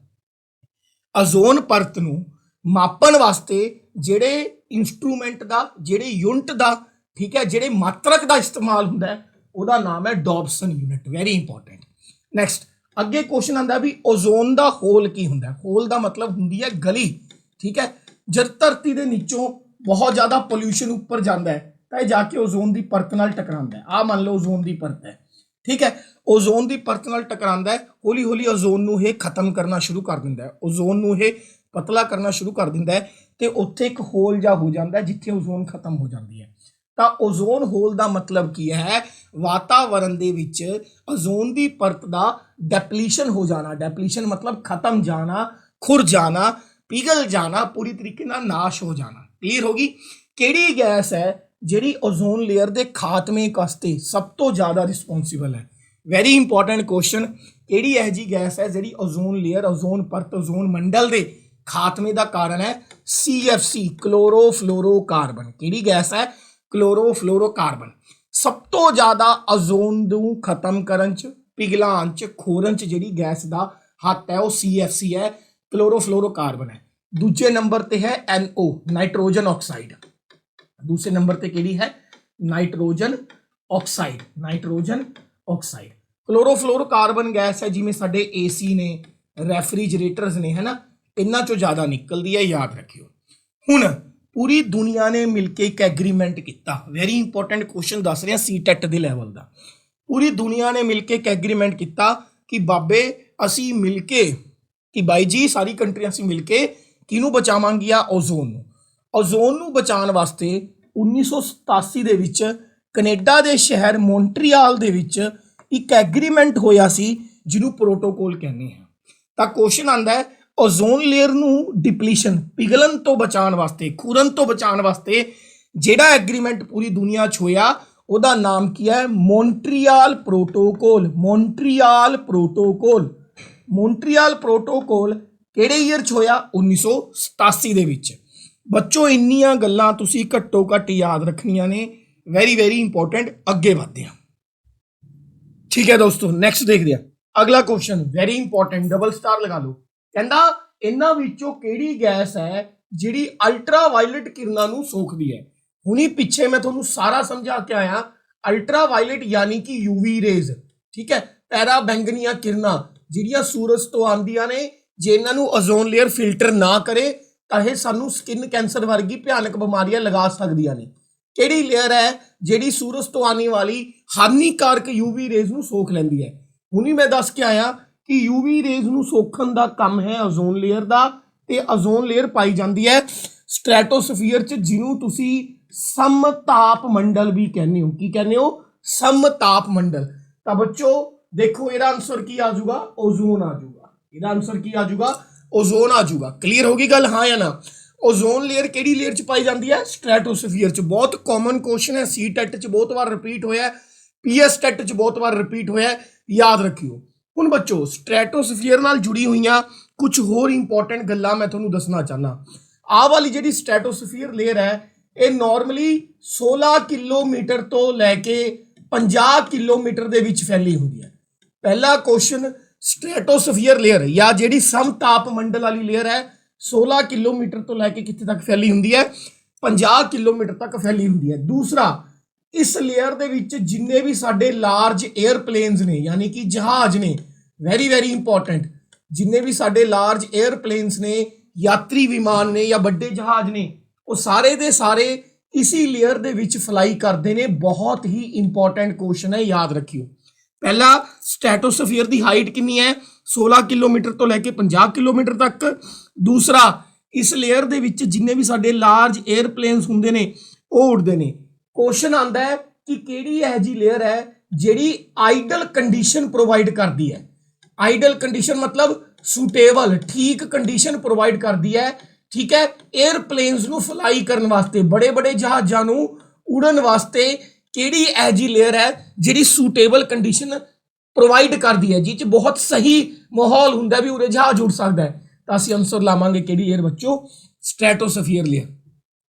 ਓਜ਼ੋਨ ਪਰਤ ਨੂੰ ਮਾਪਣ ਵਾਸਤੇ ਜਿਹੜੇ ਇਨਸਟਰੂਮੈਂਟ ਦਾ, ਜਿਹੜੇ ਯੂਨਿਟ ਦਾ, ਠੀਕ ਹੈ, ਜਿਹੜੇ ਮਾਤਰਕ ਦਾ ਇਸਤੇਮਾਲ ਹੁੰਦਾ ਹੈ ਉਹਦਾ ਨਾਮ ਹੈ ਡੌਬਸਨ ਯੂਨਿਟ। Very important. ਨੈਕਸਟ ਅੱਗੇ ਕੁਐਸਚਨ ਆਉਂਦਾ ਵੀ ਓਜ਼ੋਨ ਦਾ ਹੋਲ ਕੀ ਹੁੰਦਾ? ਹੋਲ ਦਾ ਮਤਲਬ ਹੁੰਦੀ ਹੈ ਗਲੀ, ਠੀਕ ਹੈ। ਜਦ ਧਰਤੀ ਦੇ ਨੀਚੋਂ ਬਹੁਤ ਜ਼ਿਆਦਾ ਪੋਲਿਊਸ਼ਨ ਉੱਪਰ ਜਾਂਦਾ ਹੈ ਤਾਂ ਇਹ ਜਾ ਕੇ ਓਜ਼ੋਨ ਦੀ ਪਰਤ ਨਾਲ ਟਕਰਾਉਂਦਾ ਹੈ। ਆਹ ਮੰਨ ਲਓ ਓਜ਼ੋਨ ਦੀ ਪਰਤ ਹੈ, ਠੀਕ ਹੈ। ਓਜ਼ੋਨ ਦੀ ਪਰਤ ਨਾਲ ਟਕਰਾਉਂਦਾ ਹੈ, ਹੌਲੀ ਹੌਲੀ ਓਜ਼ੋਨ ਨੂੰ ਇਹ ਖਤਮ ਕਰਨਾ ਸ਼ੁਰੂ ਕਰ ਦਿੰਦਾ ਹੈ, ਓਜ਼ੋਨ ਨੂੰ ਇਹ ਪਤਲਾ ਕਰਨਾ ਸ਼ੁਰੂ ਕਰ ਦਿੰਦਾ ਹੈ ਤੇ ਉੱਥੇ ਇੱਕ ਹੋਲ ਜਿਹਾ ਹੋ ਜਾਂਦਾ ਹੈ ਜਿੱਥੇ ਓਜ਼ੋਨ ਖਤਮ ਹੋ ਜਾਂਦੀ ਹੈ। ਤਾਂ ਓਜ਼ੋਨ ਹੋਲ ਦਾ ਮਤਲਬ ਕੀ ਹੈ? ਵਾਤਾਵਰਣ ਦੇ ਵਿੱਚ ਓਜ਼ੋਨ ਦੀ ਪਰਤ ਦਾ ਡੈਪਲੀਸ਼ਨ ਹੋ ਜਾਣਾ। ਡੈਪਲੀਸ਼ਨ ਮਤਲਬ ਖਤਮ ਜਾਣਾ, ਖੁਰ ਜਾਣਾ, ਪਿਘਲ ਜਾਣਾ, ਪੂਰੀ ਤਰੀਕੇ ਨਾਲ ਨਾਸ਼ ਹੋ ਜਾਣਾ। ਕਲੀਅਰ ਹੋ ਗਈ? ਕਿਹੜੀ ਗੈਸ ਹੈ ਜਿਹੜੀ ਓਜ਼ੋਨ ਲੇਅਰ ਦੇ ਖਾਤਮੇ ਵਾਸਤੇ ਸਭ ਤੋਂ ਜ਼ਿਆਦਾ ਰਿਸਪੌਂਸੀਬਲ ਹੈ? Very important question. ਕਿਹੜੀ ਇਹ ਜੀ ਗੈਸ ਹੈ ਜਿਹੜੀ ਓਜ਼ੋਨ ਲੇਅਰ, ਓਜ਼ੋਨ ਪਰਤ, ਓਜ਼ੋਨ ਮੰਡਲ ਦੇ ਖਾਤਮੇ ਦਾ ਕਾਰਨ ਹੈ? CFC, chlorofluorocarbon. ਕਿਹੜੀ ਗੈਸ ਹੈ? ਕਲੋਰੋਫਲੋਰੋਕਾਰਬਨ। ਸਭ ਤੋਂ ਜ਼ਿਆਦਾ ਓਜ਼ੋਨ ਨੂੰ ਖਤਮ ਕਰਨ ਚ, ਪਿਘਲਾਉਣ ਚ, ਖੋਰਨ ਚ ਜਿਹੜੀ ਗੈਸ ਦਾ ਹੱਥ ਹੈ ਉਹ CFC ਹੈ, ਕਲੋਰੋਫਲੋਰੋਕਾਰਬਨ ਹੈ। ਦੂਜੇ ਨੰਬਰ ਤੇ ਹੈ NO, ਨਾਈਟ੍ਰੋਜਨ ਆਕਸਾਈਡ। ਦੂਸਰੇ ਨੰਬਰ ਤੇ ਕਿਹੜੀ ਹੈ? Nitrogen oxide. Nitrogen oxide. Chlorofluorocarbon gas ਹੈ ਜਿਵੇਂ ਸਾਡੇ AC ਨੇ, ਰੈਫਰੀਜਰੇਟਰਸ ਨੇ, ਹੈ ਨਾ, ਇਹਨਾਂ ਚੋਂ ਜ਼ਿਆਦਾ ਨਿਕਲਦੀ ਹੈ, ਯਾਦ ਰੱਖਿਓ। ਹੁਣ ਪੂਰੀ ਦੁਨੀਆ ਨੇ ਮਿਲ ਕੇ ਇੱਕ ਐਗਰੀਮੈਂਟ ਕੀਤਾ। ਵੈਰੀ ਇੰਪੋਰਟੈਂਟ ਕੁਐਸਚਨ ਦੱਸ ਰਿਹਾ CTET ਦੇ ਲੈਵਲ ਦਾ। ਪੂਰੀ ਦੁਨੀਆ ਨੇ ਮਿਲ ਕੇ ਇੱਕ ਐਗਰੀਮੈਂਟ ਕੀਤਾ ਕਿ ਬਾਬੇ ਅਸੀਂ ਮਿਲ ਕੇ, ਕਿ ਬਾਈ ਜੀ ਸਾਰੀ ਕੰਟਰੀਆਂ ਅਸੀਂ ਮਿਲ ਕੇ ਕਿਹਨੂੰ ਬਚਾਵਾਂਗੀਆਂ? ਓਜ਼ੋਨ ਨੂੰ। ਓਜ਼ੋਨ ਨੂੰ ਬਚਾਉਣ ਵਾਸਤੇ 1987 ਦੇ ਵਿੱਚ ਕੈਨੇਡਾ ਦੇ ਸ਼ਹਿਰ ਮੌਂਟਰੀਆਲ ਦੇ ਵਿੱਚ ਇੱਕ ਐਗਰੀਮੈਂਟ ਹੋਇਆ ਸੀ ਜਿਹਨੂੰ ਪ੍ਰੋਟੋਕੋਲ ਕਹਿੰਦੇ ਆ। ਤਾਂ ਕੁਐਸਚਨ ਆਂਦਾ ਹੈ ਓਜ਼ੋਨ ਲੇਅਰ ਨੂੰ ਡਿਪਲੀਸ਼ਨ, ਪਿਘਲਣ ਤੋਂ ਬਚਾਉਣ ਵਾਸਤੇ, ਖੁਰਨ ਤੋਂ ਬਚਾਉਣ ਵਾਸਤੇ ਜਿਹੜਾ ਐਗਰੀਮੈਂਟ ਪੂਰੀ ਦੁਨੀਆ 'ਚ ਹੋਇਆ ਉਹਦਾ ਨਾਮ ਕੀ ਹੈ? Montreal protocol. Montreal protocol. Montreal protocol ਕਿਹੜੇ ਈਅਰ 'ਚ ਹੋਇਆ? 1987 ਦੇ ਵਿੱਚ। ਬੱਚੋ ਇੰਨੀਆਂ ਗੱਲਾਂ ਤੁਸੀਂ ਘੱਟੋ ਘੱਟ ਯਾਦ ਰੱਖਣੀਆਂ ਨੇ। Very very important. ਅੱਗੇ ਵਧਦੇ ਹਾਂ। ਠੀਕ ਹੈ ਦੋਸਤੋ, ਨੈਕਸਟ ਦੇਖਦੇ ਹਾਂ। ਅਗਲਾ question very important, double star ਲਗਾ ਲਓ। ਕਹਿੰਦਾ ਇਹਨਾਂ ਵਿੱਚੋਂ ਕਿਹੜੀ ਗੈਸ ਹੈ ਜਿਹੜੀ ਅਲਟਰਾ ਵਾਇਲਟ ਕਿਰਨਾਂ ਨੂੰ ਸੋਖਦੀ ਹੈ? ਹੁਣੀ ਪਿੱਛੇ ਮੈਂ ਤੁਹਾਨੂੰ ਸਾਰਾ ਸਮਝਾ ਕੇ ਆਇਆ। ਅਲਟਰਾ ਵਾਇਲਟ ਯਾਨੀ ਕਿ UV ਰੇਜ਼, ਠੀਕ ਹੈ, ਪੈਰਾ ਬੈਂਗਨੀਆਂ ਕਿਰਨਾਂ ਜਿਹੜੀਆਂ ਸੂਰਜ ਤੋਂ ਆਉਂਦੀਆਂ ਨੇ, ਜੇ ਇਹਨਾਂ ਨੂੰ ਓਜ਼ੋਨ ਲੇਅਰ ਫਿਲਟਰ ਨਾ ਕਰੇ ਤਾਂ ਇਹ ਸਾਨੂੰ ਸਕਿਨ ਕੈਂਸਰ ਵਰਗੀ ਭਿਆਨਕ ਬਿਮਾਰੀਆਂ ਲਗਾ ਸਕਦੀਆਂ ਨੇ। ਕਿਹੜੀ ਲੇਅਰ ਹੈ ਜਿਹੜੀ ਸੂਰਜ ਤੋਂ ਆਉਣ ਵਾਲੀ ਹਾਨੀਕਾਰਕ UV ਰੇਜ਼ ਨੂੰ ਸੋਖ ਲੈਂਦੀ ਹੈ? ਹੁਣੀ ਮੈਂ ਦੱਸ ਕੇ ਆਇਆ ਕਿ UV ਰੇਜ਼ ਨੂੰ ਸੋਖਣ ਦਾ ਕੰਮ ਹੈ ਓਜ਼ੋਨ ਲੇਅਰ ਦਾ, ਤੇ ਓਜ਼ੋਨ ਲੇਅਰ ਪਾਈ ਜਾਂਦੀ ਹੈ ਸਟ੍ਰੈਟੋਸਫੀਅਰ 'ਚ, ਜਿਹਨੂੰ ਤੁਸੀਂ ਸਮਤਾਪ ਮੰਡਲ ਵੀ ਕਹਿੰਦੇ ਹੋ। ਕੀ ਕਹਿੰਦੇ ਹੋ? ਸਮਤਾਪ ਮੰਡਲ। ਤਾਂ ਬੱਚੋ ਦੇਖੋ ਇਹਦਾ ਆਨਸਰ ਕੀ ਆ ਜਾਊਗਾ? ਓਜ਼ੋਨ ਆ ਜਾਊਗਾ। ਇਹਦਾ ਆਨਸਰ ਕੀ ਆ ਜਾਊਗਾ? ਓਜ਼ੋਨ ਆ ਜਾਊਗਾ। ਕਲੀਅਰ ਹੋ ਗਈ ਗੱਲ? ਹਾਂ ਜਾਂ ਨਾ? ਓਜ਼ੋਨ ਲੇਅਰ ਕਿਹੜੀ ਲੇਅਰ 'ਚ ਪਾਈ ਜਾਂਦੀ ਹੈ? ਸਟ੍ਰੈਟੋਸਫੀਅਰ CTET 'ਚ। ਬਹੁਤ ਕਾਮਨ ਕੁਐਸਚਨ ਹੈ। CTET 'ਚ ਬਹੁਤ ਵਾਰ ਰਿਪੀਟ ਹੋਇਆ, PSTET 'ਚ ਬਹੁਤ ਵਾਰ ਰਿਪੀਟ ਹੋਇਆ, ਯਾਦ ਰੱਖਿਓ। ਹੁਣ ਬੱਚੋ ਸਟ੍ਰੈਟੋਸਫੀਅਰ ਨਾਲ ਜੁੜੀ ਹੋਈਆਂ ਕੁਝ ਹੋਰ ਇੰਪੋਰਟੈਂਟ ਗੱਲਾਂ ਮੈਂ ਤੁਹਾਨੂੰ ਦੱਸਣਾ ਚਾਹਨਾ। ਆਹ ਵਾਲੀ ਜਿਹੜੀ ਸਟ੍ਰੈਟੋਸਫੀਅਰ ਲੇਅਰ ਹੈ ਇਹ ਨਾਰਮਲੀ 16 ਕਿਲੋਮੀਟਰ ਤੋਂ ਲੈ ਕੇ 50 ਕਿਲੋਮੀਟਰ ਦੇ ਵਿੱਚ ਫੈਲੀ ਹੁੰਦੀ ਹੈ। ਪਹਿਲਾ ਕੁਐਸਚਨ, ਸਟ੍ਰੈਟੋਸਫੀਅਰ ਲੇਅਰ ਜਾਂ ਜਿਹੜੀ ਸਮਤਾਪ ਮੰਡਲ ਵਾਲੀ ਲੇਅਰ ਹੈ 16 ਕਿਲੋਮੀਟਰ ਤੋਂ ਲੈ ਕੇ ਕਿੱਥੇ ਤੱਕ ਫੈਲੀ ਹੁੰਦੀ ਹੈ? 50 ਕਿਲੋਮੀਟਰ ਤੱਕ ਫੈਲੀ ਹੁੰਦੀ ਹੈ। ਦੂਸਰਾ, ਇਸ ਲੇਅਰ ਦੇ ਵਿੱਚ ਜਿੰਨੇ ਵੀ ਸਾਡੇ ਲਾਰਜ 에ਅਰਪਲੇਨਸ ਨੇ, ਯਾਨੀ ਕਿ ਜਹਾਜ਼ ਨੇ, ਵੈਰੀ ਵੈਰੀ ਇੰਪੋਰਟੈਂਟ, ਜਿੰਨੇ ਵੀ ਸਾਡੇ ਲਾਰਜ 에ਅਰਪਲੇਨਸ ਨੇ, ਯਾਤਰੀ ਵਿਮਾਨ ਨੇ ਜਾਂ ਵੱਡੇ ਜਹਾਜ਼ ਨੇ, ਉਹ ਸਾਰੇ ਦੇ ਸਾਰੇ ਇसी ਲੇਅਰ ਦੇ ਵਿੱਚ ਫਲਾਈ ਕਰਦੇ ਨੇ। ਬਹੁਤ ਹੀ ਇੰਪੋਰਟੈਂਟ ਕੁਐਸਚਨ ਹੈ, ਯਾਦ ਰੱਖਿਓ। ਪਹਿਲਾ, ਸਟ੍ਰੈਟੋਸਫੀਅਰ ਦੀ ਹਾਈਟ ਕਿੰਨੀ ਹੈ? 16 ਕਿਲੋਮੀਟਰ ਤੋਂ ਲੈ ਕੇ 50 ਕਿਲੋਮੀਟਰ ਤੱਕ। ਦੂਸਰਾ, ਇਸ ਲੇਅਰ ਦੇ ਵਿੱਚ ਜਿੰਨੇ ਵੀ ਸਾਡੇ ਲਾਰਜ 에ਅਰਪਲੇਨਸ ਹੁੰਦੇ ਨੇ ਉਹ ਉੱਡਦੇ ਨੇ। ਕੁਐਸਚਨ ਆਂਦਾ ਹੈ ਕਿ ਕਿਹੜੀ ਇਹ ਜੀ ਲੇਅਰ ਹੈ ਜਿਹੜੀ ਆਈਡਲ ਕੰਡੀਸ਼ਨ ਪ੍ਰੋਵਾਈਡ ਕਰਦੀ ਹੈ? ਆਈਡਲ ਕੰਡੀਸ਼ਨ ਮਤਲਬ ਸੁਟੇਬਲ, ਠੀਕ ਕੰਡੀਸ਼ਨ ਪ੍ਰੋਵਾਈਡ ਕਰਦੀ ਹੈ, ਠੀਕ ਹੈ, 에ਅਰਪਲੇਨਸ ਨੂੰ ਫਲਾਈ ਕਰਨ ਵਾਸਤੇ, ਬੜੇ ਬੜੇ ਜਹਾਜ਼ਾਂ ਨੂੰ ਉੜਨ ਵਾਸਤੇ। ਕਿਹੜੀ ਇਹ ਜੀ ਲੇਅਰ ਹੈ ਜਿਹੜੀ ਸੁਟੇਬਲ ਕੰਡੀਸ਼ਨ ਪ੍ਰੋਵਾਈਡ ਕਰਦੀ ਹੈ, ਜਿਹ 'ਚ ਬਹੁਤ ਸਹੀ ਮਾਹੌਲ ਹੁੰਦਾ ਵੀ ਉਰੇ ਜਹਾਜ਼ ਉੱਡ ਸਕਦਾ ਹੈ? ਤਾਂ ਅਸੀਂ ਆਨਸਰ ਲਾਵਾਂਗੇ ਕਿਹੜੀ ਲੇਅਰ ਬੱਚੋ? ਸਟ੍ਰੈਟੋਸਫੀਅਰ ਲੇਅਰ।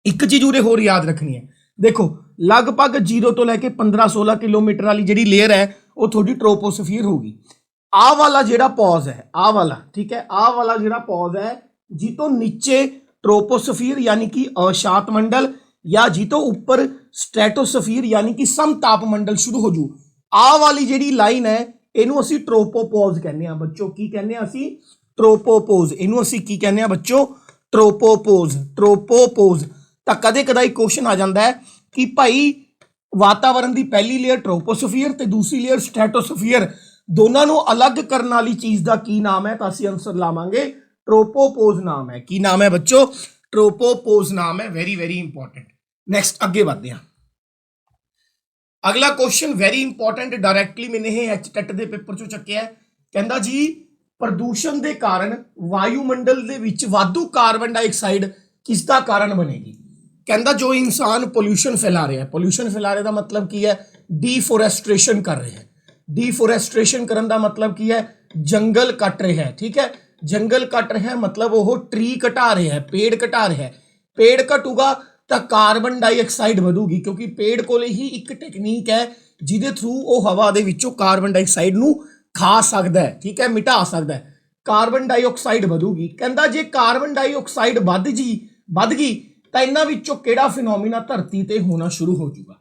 ਇੱਕ ਚੀਜ਼ ਉਰੇ ਹੋਰ ਯਾਦ ਰੱਖਣੀ ਹੈ, ਦੇਖੋ ਲਗਭਗ 0 ਤੋਂ ਲੈ ਕੇ 15-16 ਕਿਲੋਮੀਟਰ ਵਾਲੀ ਜਿਹੜੀ ਲੇਅਰ ਹੈ ਉਹ ਤੁਹਾਡੀ ਟ੍ਰੋਪੋਸਫੀਅਰ ਹੋਗੀ। ਆਹ ਵਾਲਾ ਜਿਹੜਾ ਪੌਜ਼ ਹੈ, ਆਹ ਵਾਲਾ, ਠੀਕ ਹੈ, ਆਹ ਵਾਲਾ ਜਿਹੜਾ ਪੌਜ਼ ਹੈ ਜੀ ਤੋਂ ਨੀਚੇ ट्रोपोस्फीयर यानी कि अशांत मंडल या जी तो ऊपर स्ट्रेटोस्फीयर यानी कि समतापमंडल शुरू हो जू। आ वाली जी लाइन है इनू असी ट्रोपोपोज कहने हैं बच्चों। की कहने असी? ट्रोपोपोज। इनू असी की कहने बच्चों? ट्रोपोपोज। ट्रोपोपोज। तो कदे कदाई क्वेश्चन आ जाता है कि भाई वातावरण की पहली लेयर ट्रोपोस्फीयर ते दूसरी लेयर स्ट्रेटोस्फीयर, दोनों को अलग करने वाली चीज़ का की नाम है? तो असी आंसर लावांगे ट्रोपोपोज नाम है। की नाम है बच्चों? ट्रोपोपोज नाम है। Very very important. नेक्स्ट अगे बढ़ते हैं। ਅਗਲਾ ਕੁਐਸਚਨ ਵੈਰੀ ਇੰਪੋਰਟੈਂਟ, ਡਾਇਰੈਕਟਲੀ ਮੈਨੇ ਇਹ ਐਚਟੈਟ ਦੇ ਪੇਪਰ ਚੋਂ ਚੱਕਿਆ ਹੈ। ਕਹਿੰਦਾ ਜੀ ਪ੍ਰਦੂਸ਼ਣ ਦੇ ਕਾਰਨ ਵਾਯੂਮੰਡਲ ਦੇ ਵਿੱਚ ਵਾਧੂ ਕਾਰਬਨ ਡਾਈਆਕਸਾਈਡ ਕਿਸ ਦਾ ਕਾਰਨ ਬਣੇਗੀ। ਕਹਿੰਦਾ ਜੋ ਇਨਸਾਨ ਪੋਲਿਊਸ਼ਨ ਫੈਲਾ ਰਿਹਾ ਹੈ, ਪੋਲਿਊਸ਼ਨ ਫੈਲਾ ਰਿਹਾ ਦਾ ਮਤਲਬ ਕੀ ਹੈ, ਡੀਫੋਰੈਸਟ੍ਰੇਸ਼ਨ ਕਰ ਰਿਹਾ ਹੈ। ਡੀਫੋਰੈਸਟ੍ਰੇਸ਼ਨ ਕਰਨ ਦਾ ਮਤਲਬ ਕੀ ਹੈ, ਜੰਗਲ ਕੱਟ ਰਿਹਾ ਹੈ। ਠੀਕ ਹੈ, ਜੰਗਲ ਕੱਟ ਰਿਹਾ ਮਤਲਬ ਉਹ ਟਰੀ ਘਟਾ ਰਿਹਾ ਹੈ, ਪੇੜ ਘਟਾ ਰਿਹਾ ਹੈ। ਪੇੜ ਘਟੂਗਾ ਤਾਂ ਕਾਰਬਨ ਡਾਈਆਕਸਾਈਡ ਵਧੂਗੀ, ਕਿਉਂਕਿ ਪੇੜ ਕੋਲੇ ਹੀ ਇੱਕ ਟੈਕਨੀਕ ਹੈ ਜਿਹਦੇ ਥਰੂ ਉਹ ਹਵਾ ਦੇ ਵਿੱਚੋਂ ਕਾਰਬਨ ਡਾਈਆਕਸਾਈਡ ਨੂੰ ਖਾ ਸਕਦਾ ਹੈ। ਠੀਕ ਹੈ, ਮਿਟਾ ਸਕਦਾ ਹੈ। ਕਾਰਬਨ ਡਾਈਆਕਸਾਈਡ ਵਧੂਗੀ। ਕਹਿੰਦਾ ਜੇ ਕਾਰਬਨ ਡਾਈਆਕਸਾਈਡ ਵੱਧ ਗਈ ਤਾਂ ਇਹਨਾਂ ਵਿੱਚੋਂ ਕਿਹੜਾ ਫਿਨੋਮੀਨਾ ਧਰਤੀ ਤੇ ਹੋਣਾ ਸ਼ੁਰੂ ਹੋ ਜਾਊਗਾ।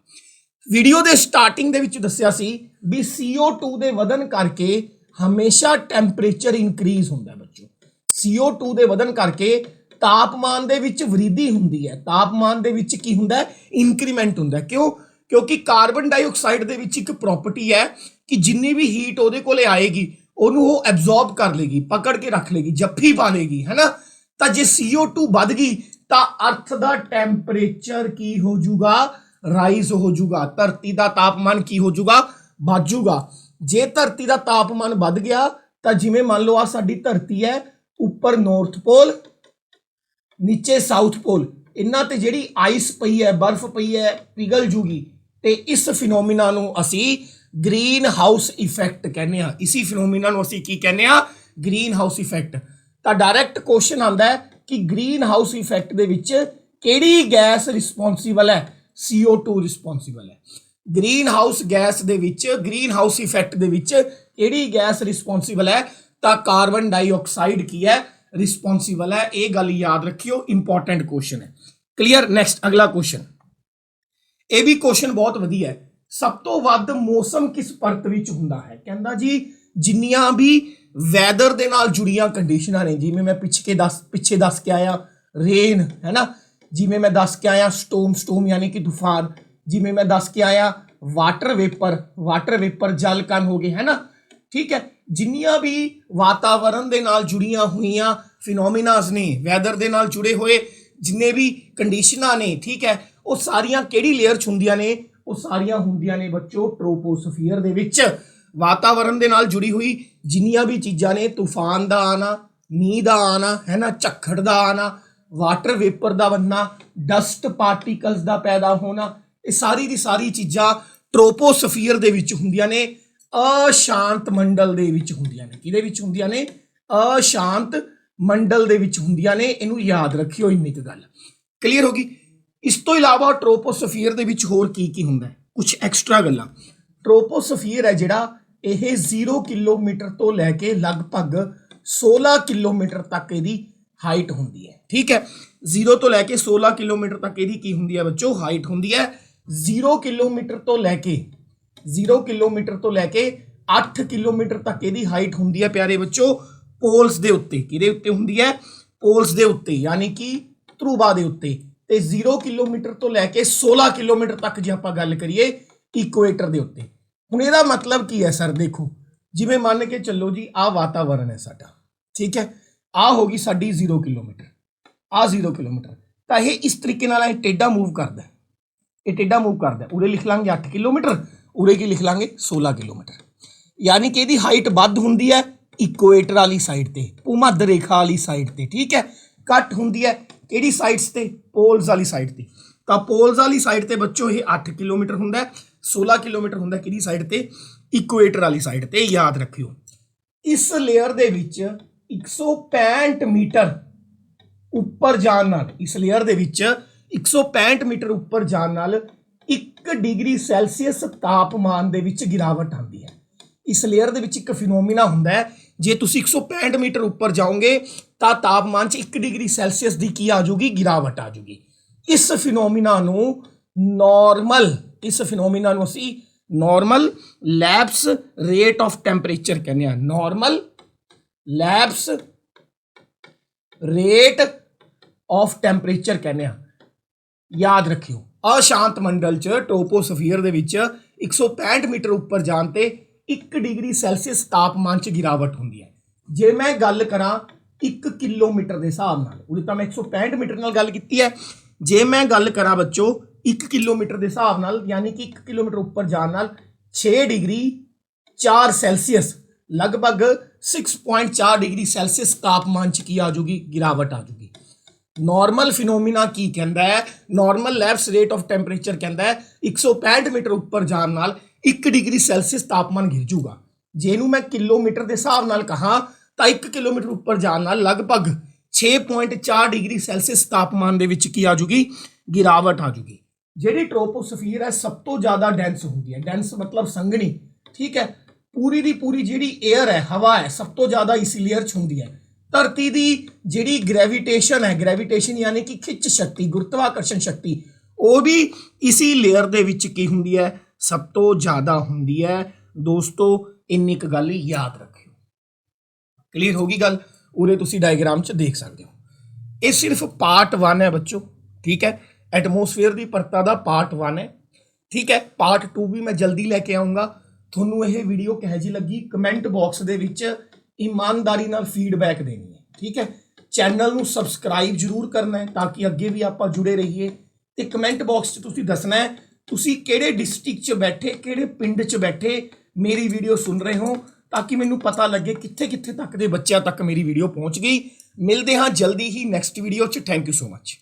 ਵੀਡੀਓ ਦੇ ਸਟਾਰਟਿੰਗ ਦੇ ਵਿੱਚ ਦੱਸਿਆ ਸੀ ਵੀ CO2 ਦੇ ਵਧਣ ਕਰਕੇ ਹਮੇਸ਼ਾ ਟੈਂਪਰੇਚਰ ਇਨਕਰੀਜ਼ ਹੁੰਦਾ ਬੱਚੋ। CO2 ਦੇ ਵਧਣ ਕਰਕੇ ਤਾਪਮਾਨ ਦੇ ਵਿੱਚ ਵ੍ਰਿੱਧੀ ਹੁੰਦੀ ਹੈ, ਤਾਪਮਾਨ ਦੇ ਵਿੱਚ ਕੀ ਹੁੰਦਾ ਹੈ, ਇਨਕਰੀਮੈਂਟ ਹੁੰਦਾ ਹੈ। ਕਿਉਂ? ਕਿਉਂਕਿ ਕਾਰਬਨ ਡਾਈਆਕਸਾਈਡ ਦੇ ਵਿੱਚ ਇੱਕ ਪ੍ਰੋਪਰਟੀ ਹੈ ਕਿ ਜਿੰਨੀ ਵੀ ਹੀਟ ਉਹਦੇ ਕੋਲੇ ਆਏਗੀ ਉਹਨੂੰ ਉਹ ਐਬਜ਼ੌਰਬ ਕਰ ਲੇਗੀ, ਪਕੜ ਕੇ ਰੱਖ ਲੇਗੀ, ਜੱਫੀ ਪਾ ਲੇਗੀ, ਹੈ ਨਾ। ਤਾਂ ਜੇ CO2 ਵੱਧ ਗਈ ਤਾਂ ਅਰਥ ਦਾ ਟੈਂਪਰੇਚਰ ਕੀ ਹੋ ਜਾਊਗਾ, ਰਾਈਜ਼ ਹੋ ਜਾਊਗਾ। ਧਰਤੀ ਦਾ ਤਾਪਮਾਨ ਕੀ ਹੋ ਜਾਊਗਾ, ਵੱਧ ਜਾਊਗਾ। ਜੇ ਧਰਤੀ ਦਾ ਤਾਪਮਾਨ ਵੱਧ ਗਿਆ ਤਾਂ ਜਿਵੇਂ ਮੰਨ ਲਓ ਆ ਸਾਡੀ ਧਰਤੀ ਹੈ, ਉੱਪਰ ਨਾਰਥ ਪੋਲ, ਨੀਚੇ ਸਾਊਥ ਪੋਲ, ਇਹਨਾਂ ਤੇ ਜਿਹੜੀ ਆਈਸ ਪਈ ਹੈ, ਬਰਫ਼ ਪਈ ਹੈ, ਪਿਘਲ ਜੂਗੀ। ਤੇ ਇਸ ਫਿਨੋਮੀਨਾ ਨੂੰ ਅਸੀਂ ਗ੍ਰੀਨ ਹਾਊਸ ਇਫੈਕਟ ਕਹਿੰਦੇ ਆ। ਇसी ਫਿਨੋਮੀਨਾ ਨੂੰ ਅਸੀਂ ਕੀ ਕਹਿੰਦੇ ਆ, ਗ੍ਰੀਨ ਹਾਊਸ ਇਫੈਕਟ। ਤਾਂ ਡਾਇਰੈਕਟ ਕੁਐਸਚਨ ਆਉਂਦਾ ਹੈ ਕਿ ਗ੍ਰੀਨ ਹਾਊਸ ਇਫੈਕਟ ਦੇ ਵਿੱਚ ਕਿਹੜੀ ਗੈਸ ਰਿਸਪੌਂਸੀਬਲ ਹੈ, CO2 ਰਿਸਪੌਂਸੀਬਲ ਹੈ। ਗ੍ਰੀਨ ਹਾਊਸ ਗੈਸ ਦੇ ਵਿੱਚ, ਗ੍ਰੀਨ ਹਾਊਸ ਇਫੈਕਟ ਦੇ ਵਿੱਚ ਕਿਹੜੀ ਗੈਸ ਰਿਸਪੌਂਸੀਬਲ ਹੈ, ਤਾਂ ਕਾਰਬਨ ਡਾਈਆਕਸਾਈਡ ਕੀ ਹੈ, ਰਿਸਪੌਂਸੀਬਲ ਹੈ। ਇਹ ਗੱਲ ਯਾਦ ਰੱਖਿਓ, ਇੰਪੋਰਟੈਂਟ ਕੁਐਸਚਨ ਹੈ। ਕਲੀਅਰ। ਨੈਕਸਟ ਅਗਲਾ ਕੁਐਸਚਨ, ਇਹ ਵੀ ਕੁਐਸਚਨ ਬਹੁਤ ਵਧੀਆ ਹੈ। ਸਭ ਤੋਂ ਵੱਧ ਮੌਸਮ ਕਿਸ ਪਰਤ ਵਿੱਚ ਹੁੰਦਾ ਹੈ। ਕਹਿੰਦਾ ਜੀ ਜਿੰਨੀਆਂ ਵੀ ਵੈਦਰ ਦੇ ਨਾਲ ਜੁੜੀਆਂ ਕੰਡੀਸ਼ਨਾਂ ਨੇ, ਜਿਵੇਂ ਮੈਂ ਪਿੱਛੇ ਦੱਸ ਕੇ ਆਇਆ ਰੇਨ, ਹੈ ਨਾ, ਜਿਵੇਂ ਮੈਂ ਦੱਸ ਕੇ ਆਇਆ ਸਟੋਮ ਯਾਨੀ ਕਿ ਤੂਫਾਨ, ਜਿਵੇਂ ਮੈਂ ਦੱਸ ਕੇ ਆਇਆ ਵਾਟਰ ਵੇਪਰ ਜਲ ਕਣ ਹੋ ਗਏ, ਹੈ ਨਾ। ਠੀਕ ਹੈ, ਜਿੰਨੀਆਂ ਵੀ ਵਾਤਾਵਰਣ ਦੇ ਨਾਲ ਜੁੜੀਆਂ ਹੋਈਆਂ ਫਿਨੋਮੀਨਾਸ ਨੇ, ਵੈਦਰ ਦੇ ਨਾਲ ਜੁੜੇ ਹੋਏ ਜਿੰਨੇ ਵੀ ਕੰਡੀਸ਼ਨਾਂ ਨੇ, ਠੀਕ ਹੈ, ਉਹ ਸਾਰੀਆਂ ਕਿਹੜੀ ਲੇਅਰ 'ਚ ਹੁੰਦੀਆਂ ਨੇ, ਉਹ ਸਾਰੀਆਂ ਹੁੰਦੀਆਂ ਨੇ ਬੱਚੋ ਟ੍ਰੋਪੋਸਫੀਅਰ ਦੇ ਵਿੱਚ। ਵਾਤਾਵਰਣ ਦੇ ਨਾਲ ਜੁੜੀ ਹੋਈ ਜਿੰਨੀਆਂ ਵੀ ਚੀਜ਼ਾਂ ਨੇ, ਤੂਫਾਨ ਦਾ ਆਣਾ, ਮੀਂਹ ਦਾ ਆਣਾ, ਹੈ ਨਾ, ਝੱਖੜ ਦਾ ਆਣਾ, ਵਾਟਰ ਵੇਪਰ ਦਾ ਬਣਨਾ, ਡਸਟ ਪਾਰਟੀਕਲਸ ਦਾ ਪੈਦਾ ਹੋਣਾ, ਇਹ ਸਾਰੀ ਦੀ ਸਾਰੀ ਚੀਜ਼ਾਂ ਟ੍ਰੋਪੋਸਫੀਅਰ ਦੇ ਵਿੱਚ ਹੁੰਦੀਆਂ ਨੇ, ਅਸ਼ਾਂਤ ਮੰਡਲ ਦੇ ਵਿੱਚ ਹੁੰਦੀਆਂ ਨੇ। ਕਿਹਦੇ ਵਿੱਚ ਹੁੰਦੀਆਂ ਨੇ? ਅਸ਼ਾਂਤ ਮੰਡਲ ਦੇ ਵਿੱਚ ਹੁੰਦੀਆਂ ਨੇ। ਇਹਨੂੰ ਯਾਦ ਰੱਖਿਓ, ਇੰਨੀ ਕੁ ਗੱਲ ਕਲੀਅਰ ਹੋ ਗਈ। ਇਸ ਤੋਂ ਇਲਾਵਾ ਟ੍ਰੋਪੋਸਫੀਅਰ ਦੇ ਵਿੱਚ ਹੋਰ ਕੀ ਹੁੰਦਾ ਹੈ, ਕੁਝ ਐਕਸਟਰਾ ਗੱਲਾਂ। ਟ੍ਰੋਪੋਸਫੀਅਰ ਹੈ ਜਿਹੜਾ, ਇਹ 0 ਕਿਲੋਮੀਟਰ ਤੋਂ ਲੈ ਕੇ ਲਗਭਗ 16 ਕਿਲੋਮੀਟਰ ਤੱਕ ਇਹਦੀ ਹਾਈਟ ਹੁੰਦੀ ਹੈ। ਠੀਕ ਹੈ, 0 ਤੋਂ ਲੈ ਕੇ 16 ਕਿਲੋਮੀਟਰ ਤੱਕ ਇਹਦੀ ਕੀ ਹੁੰਦੀ ਹੈ ਬੱਚੋ, ਹਾਈਟ ਹੁੰਦੀ ਹੈ। 0 ਕਿਲੋਮੀਟਰ ਤੋਂ ਲੈ ਕੇ 8 ਕਿਲੋਮੀਟਰ ਤੱਕ ਇਹਦੀ ਹਾਈਟ ਹੁੰਦੀ ਹੈ ਪਿਆਰੇ ਬੱਚੋ, ਪੋਲਸ ਦੇ ਉੱਤੇ। ਕਿਹਦੇ ਉੱਤੇ ਹੁੰਦੀ ਹੈ? ਪੋਲਸ ਦੇ ਉੱਤੇ, ਯਾਨੀ ਕਿ ਧਰੁਵਾ ਦੇ ਉੱਤੇ। ਤੇ 0 ਕਿਲੋਮੀਟਰ ਤੋਂ ਲੈ ਕੇ 16 ਕਿਲੋਮੀਟਰ ਤੱਕ ਜੇ ਆਪਾਂ ਗੱਲ ਕਰੀਏ ਇਕੁਏਟਰ ਦੇ ਉੱਤੇ। ਹੁਣ ਇਹਦਾ ਮਤਲਬ ਕੀ ਹੈ ਸਰ? ਦੇਖੋ, ਜਿਵੇਂ ਮੰਨ ਕੇ ਚੱਲੋ ਜੀ ਆਹ ਵਾਤਾਵਰਣ ਹੈ ਸਾਡਾ, ਠੀਕ ਹੈ, ਆਹ ਹੋ ਗਈ ਸਾਡੀ 0 ਕਿਲੋਮੀਟਰ, ਆਹ 0 ਕਿਲੋਮੀਟਰ। ਤਾਂ ਇਹ ਇਸ ਤਰੀਕੇ ਨਾਲ ਇਹ ਟੇਢਾ ਮੂਵ ਕਰਦਾ, ਇਹ ਟੇਢਾ ਮੂਵ ਕਰਦਾ। ਉਰੇ ਲਿਖ ਲਾਂਗੇ 8 ਕਿਲੋਮੀਟਰ, ਉਰੇ ਕੀ ਲਿਖ ਲਾਂਗੇ 16 ਕਿਲੋਮੀਟਰ। ਯਾਨੀ ਕਿ ਇਹਦੀ ਹਾਈਟ ਵੱਧ ਹੁੰਦੀ ਹੈ ਇਕੁਏਟਰ ਵਾਲੀ ਸਾਈਡ ਤੇ, ਭੂਮੱਧ ਰੇਖਾ ਵਾਲੀ ਸਾਈਡ ਤੇ। ਠੀਕ ਹੈ, ਘੱਟ ਹੁੰਦੀ ਹੈ ਕਿਹੜੀ ਸਾਈਡਸ ਤੇ? ਪੋਲਸ ਵਾਲੀ ਸਾਈਡ ਤੇ। ਤਾਂ ਪੋਲਸ ਵਾਲੀ ਸਾਈਡ ਤੇ ਬੱਚੋ ਇਹ 8 ਕਿਲੋਮੀਟਰ ਹੁੰਦਾ, 16 ਕਿਲੋਮੀਟਰ ਹੁੰਦਾ ਕਿਹੜੀ ਸਾਈਡ ਤੇ? ਇਕੁਏਟਰ ਵਾਲੀ ਸਾਈਡ ਤੇ। ਯਾਦ ਰੱਖਿਓ, ਇਸ ਲੇਅਰ ਦੇ ਵਿੱਚ 165 ਮੀਟਰ ਉੱਪਰ ਜਾਣ ਨਾਲ, ਇਸ ਲੇਅਰ ਦੇ ਵਿੱਚ 165 ਮੀਟਰ ਉੱਪਰ ਜਾਣ ਨਾਲ 1 ਡਿਗਰੀ ਸੈਲਸੀਅਸ ਤਾਪਮਾਨ ਦੇ ਵਿੱਚ ਗਿਰਾਵਟ ਆਉਂਦੀ ਹੈ। ਇਸ ਲੇਅਰ ਦੇ ਵਿੱਚ ਇੱਕ ਫਿਨੋਮੀਨਾ ਹੁੰਦਾ ਹੈ, ਜੇ ਤੁਸੀਂ 165 ਮੀਟਰ ਉੱਪਰ ਜਾਓਗੇ ਤਾਂ ਤਾਪਮਾਨ 'ਚ 1 ਡਿਗਰੀ ਸੈਲਸੀਅਸ ਦੀ ਕੀ ਆ ਜਾਊਗੀ? ਗਿਰਾਵਟ ਆ ਜਾਊਗੀ। ਇਸ ਫਿਨੋਮੀਨਾ ਨੂੰ ਅਸੀਂ normal lapse rate of temperature ਕਹਿੰਦੇ ਆ। Normal lapse rate of temperature ਕਹਿੰਦੇ ਆ। ਯਾਦ ਰੱਖਿਓ, ਅਸ਼ਾਂਤ ਮੰਡਲ 'ਚ ਟ੍ਰੋਪੋਸਫੀਅਰ ਦੇ ਵਿੱਚ 165 ਮੀਟਰ ਉੱਪਰ ਜਾਣ ਤੇ 1 ਡਿਗਰੀ ਸੈਲਸੀਅਸ ਤਾਪਮਾਨ 'ਚ ਗਿਰਾਵਟ ਹੁੰਦੀ ਹੈ। ਜੇ ਮੈਂ ਗੱਲ ਕਰਾਂ 1 ਕਿਲੋਮੀਟਰ ਦੇ ਹਿਸਾਬ ਨਾਲ, ਉਰੇ ਤਾਂ ਮੈਂ 165 ਮੀਟਰ ਨਾਲ ਗੱਲ ਕੀਤੀ ਹੈ। ਜੇ ਮੈਂ ਗੱਲ ਕਰਾਂ ਬੱਚੋ 1 ਕਿਲੋਮੀਟਰ ਦੇ ਹਿਸਾਬ ਨਾਲ, ਯਾਨੀ ਕਿ 1 ਕਿਲੋਮੀਟਰ ਉੱਪਰ ਜਾਣ ਨਾਲ 6 ਡਿਗਰੀ 4 ਸੈਲਸੀਅਸ ਲਗਭਗ 6.4 ਡਿਗਰੀ ਸੈਲਸੀਅਸ ਤਾਪਮਾਨ ਚ ਕੀ ਆ ਜਾਊਗੀ, ਗਿਰਾਵਟ ਆ ਜਾਊਗੀ। ਨਾਰਮਲ ਫਿਨੋਮੀਨਾ ਕੀ ਕਹਿੰਦਾ ਹੈ, normal lapse rate of temperature ਕਹਿੰਦਾ ਹੈ 165 ਮੀਟਰ ਉੱਪਰ ਜਾਣ ਨਾਲ 1 ਡਿਗਰੀ ਸੈਲਸੀਅਸ ਤਾਪਮਾਨ ਗਿਰ ਜੂਗਾ। ਜੇ ਇਹਨੂੰ ਮੈਂ ਕਿਲੋਮੀਟਰ ਦੇ ਹਿਸਾਬ ਨਾਲ ਕਹਾਂ ਤਾਂ 1 ਕਿਲੋਮੀਟਰ ਉੱਪਰ ਜਾਣ ਨਾਲ ਲਗਭਗ 6.4 ਡਿਗਰੀ ਸੈਲਸੀਅਸ ਤਾਪਮਾਨ ਦੇ ਵਿੱਚ ਕੀ ਆ ਜੂਗੀ, ਗਿਰਾਵਟ ਆ ਜੂਗੀ। ਜਿਹੜੀ ਟ੍ਰੋਪੋਸਫੀਅਰ ਹੈ ਸਭ ਤੋਂ ਜ਼ਿਆਦਾ ਡੈਂਸ ਹੁੰਦੀ ਹੈ, ਡੈਂਸ ਮਤਲਬ ਸੰਘਣੀ, ਠੀਕ ਹੈ। ਪੂਰੀ ਦੀ ਪੂਰੀ ਜਿਹੜੀ 에ਅਰ ਹੈ, ਹਵਾ ਹੈ, ਸਭ ਤੋਂ ਜ਼ਿਆਦਾ ਇਸ ਲੇਅਰ 'ਚ ਹੁੰਦੀ ਹੈ। ਧਰਤੀ ਦੀ ਜਿਹੜੀ ਗ੍ਰੈਵਿਟੇਸ਼ਨ ਹੈ, ਗ੍ਰੈਵਿਟੇਸ਼ਨ ਯਾਨੀ ਕਿ ਖਿੱਚ ਸ਼ਕਤੀ, ਗੁਰਤਵਾਕਰਸ਼ਣ ਸ਼ਕਤੀ, ਉਹ ਵੀ ਇसी ਲੇਅਰ ਦੇ ਵਿੱਚ ਕੀ ਹੁੰਦੀ ਹੈ, ਸਭ ਤੋਂ ਜ਼ਿਆਦਾ ਹੁੰਦੀ ਹੈ। ਦੋਸਤੋ ਇੰਨੀ ਕੁ ਗੱਲ ਯਾਦ ਰੱਖਿਓ। ਕਲੀਅਰ ਹੋ ਗਈ ਗੱਲ? ਉਰੇ ਤੁਸੀਂ ਡਾਇਗਰਾਮ 'ਚ ਦੇਖ ਸਕਦੇ ਹੋ। ਇਹ ਸਿਰਫ ਪਾਰਟ 1 ਹੈ ਬੱਚੋ, ਠੀਕ ਹੈ। ਐਟਮੋਸਫੇਅਰ ਦੀ ਪਰਤਾਂ ਦਾ ਪਾਰਟ 1 ਹੈ, ਠੀਕ ਹੈ। ਪਾਰਟ 2 ਵੀ ਮੈਂ ਜਲਦੀ ਲੈ ਕੇ ਆਉਂਗਾ। ਤੁਹਾਨੂੰ ਇਹ ਵੀਡੀਓ ਕਿਹੋ ਜਿਹੀ ਲੱਗੀ ਕਮੈਂਟ ਬਾਕਸ ਦੇ ਵਿੱਚ ਇਮਾਨਦਾਰੀ ਨਾਲ ਫੀਡਬੈਕ ਦੇਣੀ ਹੈ, ਠੀਕ ਹੈ। ਚੈਨਲ ਨੂੰ ਸਬਸਕ੍ਰਾਈਬ ਜ਼ਰੂਰ ਕਰਨਾ ਹੈ ਤਾਂ ਕਿ ਅੱਗੇ ਵੀ ਆਪਾਂ ਜੁੜੇ ਰਹੀਏ। ਤੇ ਕਮੈਂਟ ਬਾਕਸ 'ਚ ਤੁਸੀਂ ਦੱਸਣਾ ਹੈ ਤੁਸੀਂ ਕਿਹੜੇ ਡਿਸਟ੍ਰਿਕਟ 'ਚ ਬੈਠੇ, ਕਿਹੜੇ ਪਿੰਡ 'ਚ ਬੈਠੇ ਮੇਰੀ ਵੀਡੀਓ ਸੁਣ ਰਹੇ ਹੋ, ਤਾਂ ਕਿ ਮੈਨੂੰ ਪਤਾ ਲੱਗੇ ਕਿੱਥੇ ਕਿੱਥੇ ਤੱਕ ਦੇ ਬੱਚਿਆਂ ਤੱਕ ਮੇਰੀ ਵੀਡੀਓ ਪਹੁੰਚ ਗਈ। ਮਿਲਦੇ ਹਾਂ ਜਲਦੀ ਹੀ ਨੈਕਸਟ ਵੀਡੀਓ 'ਚ। Thank you so much.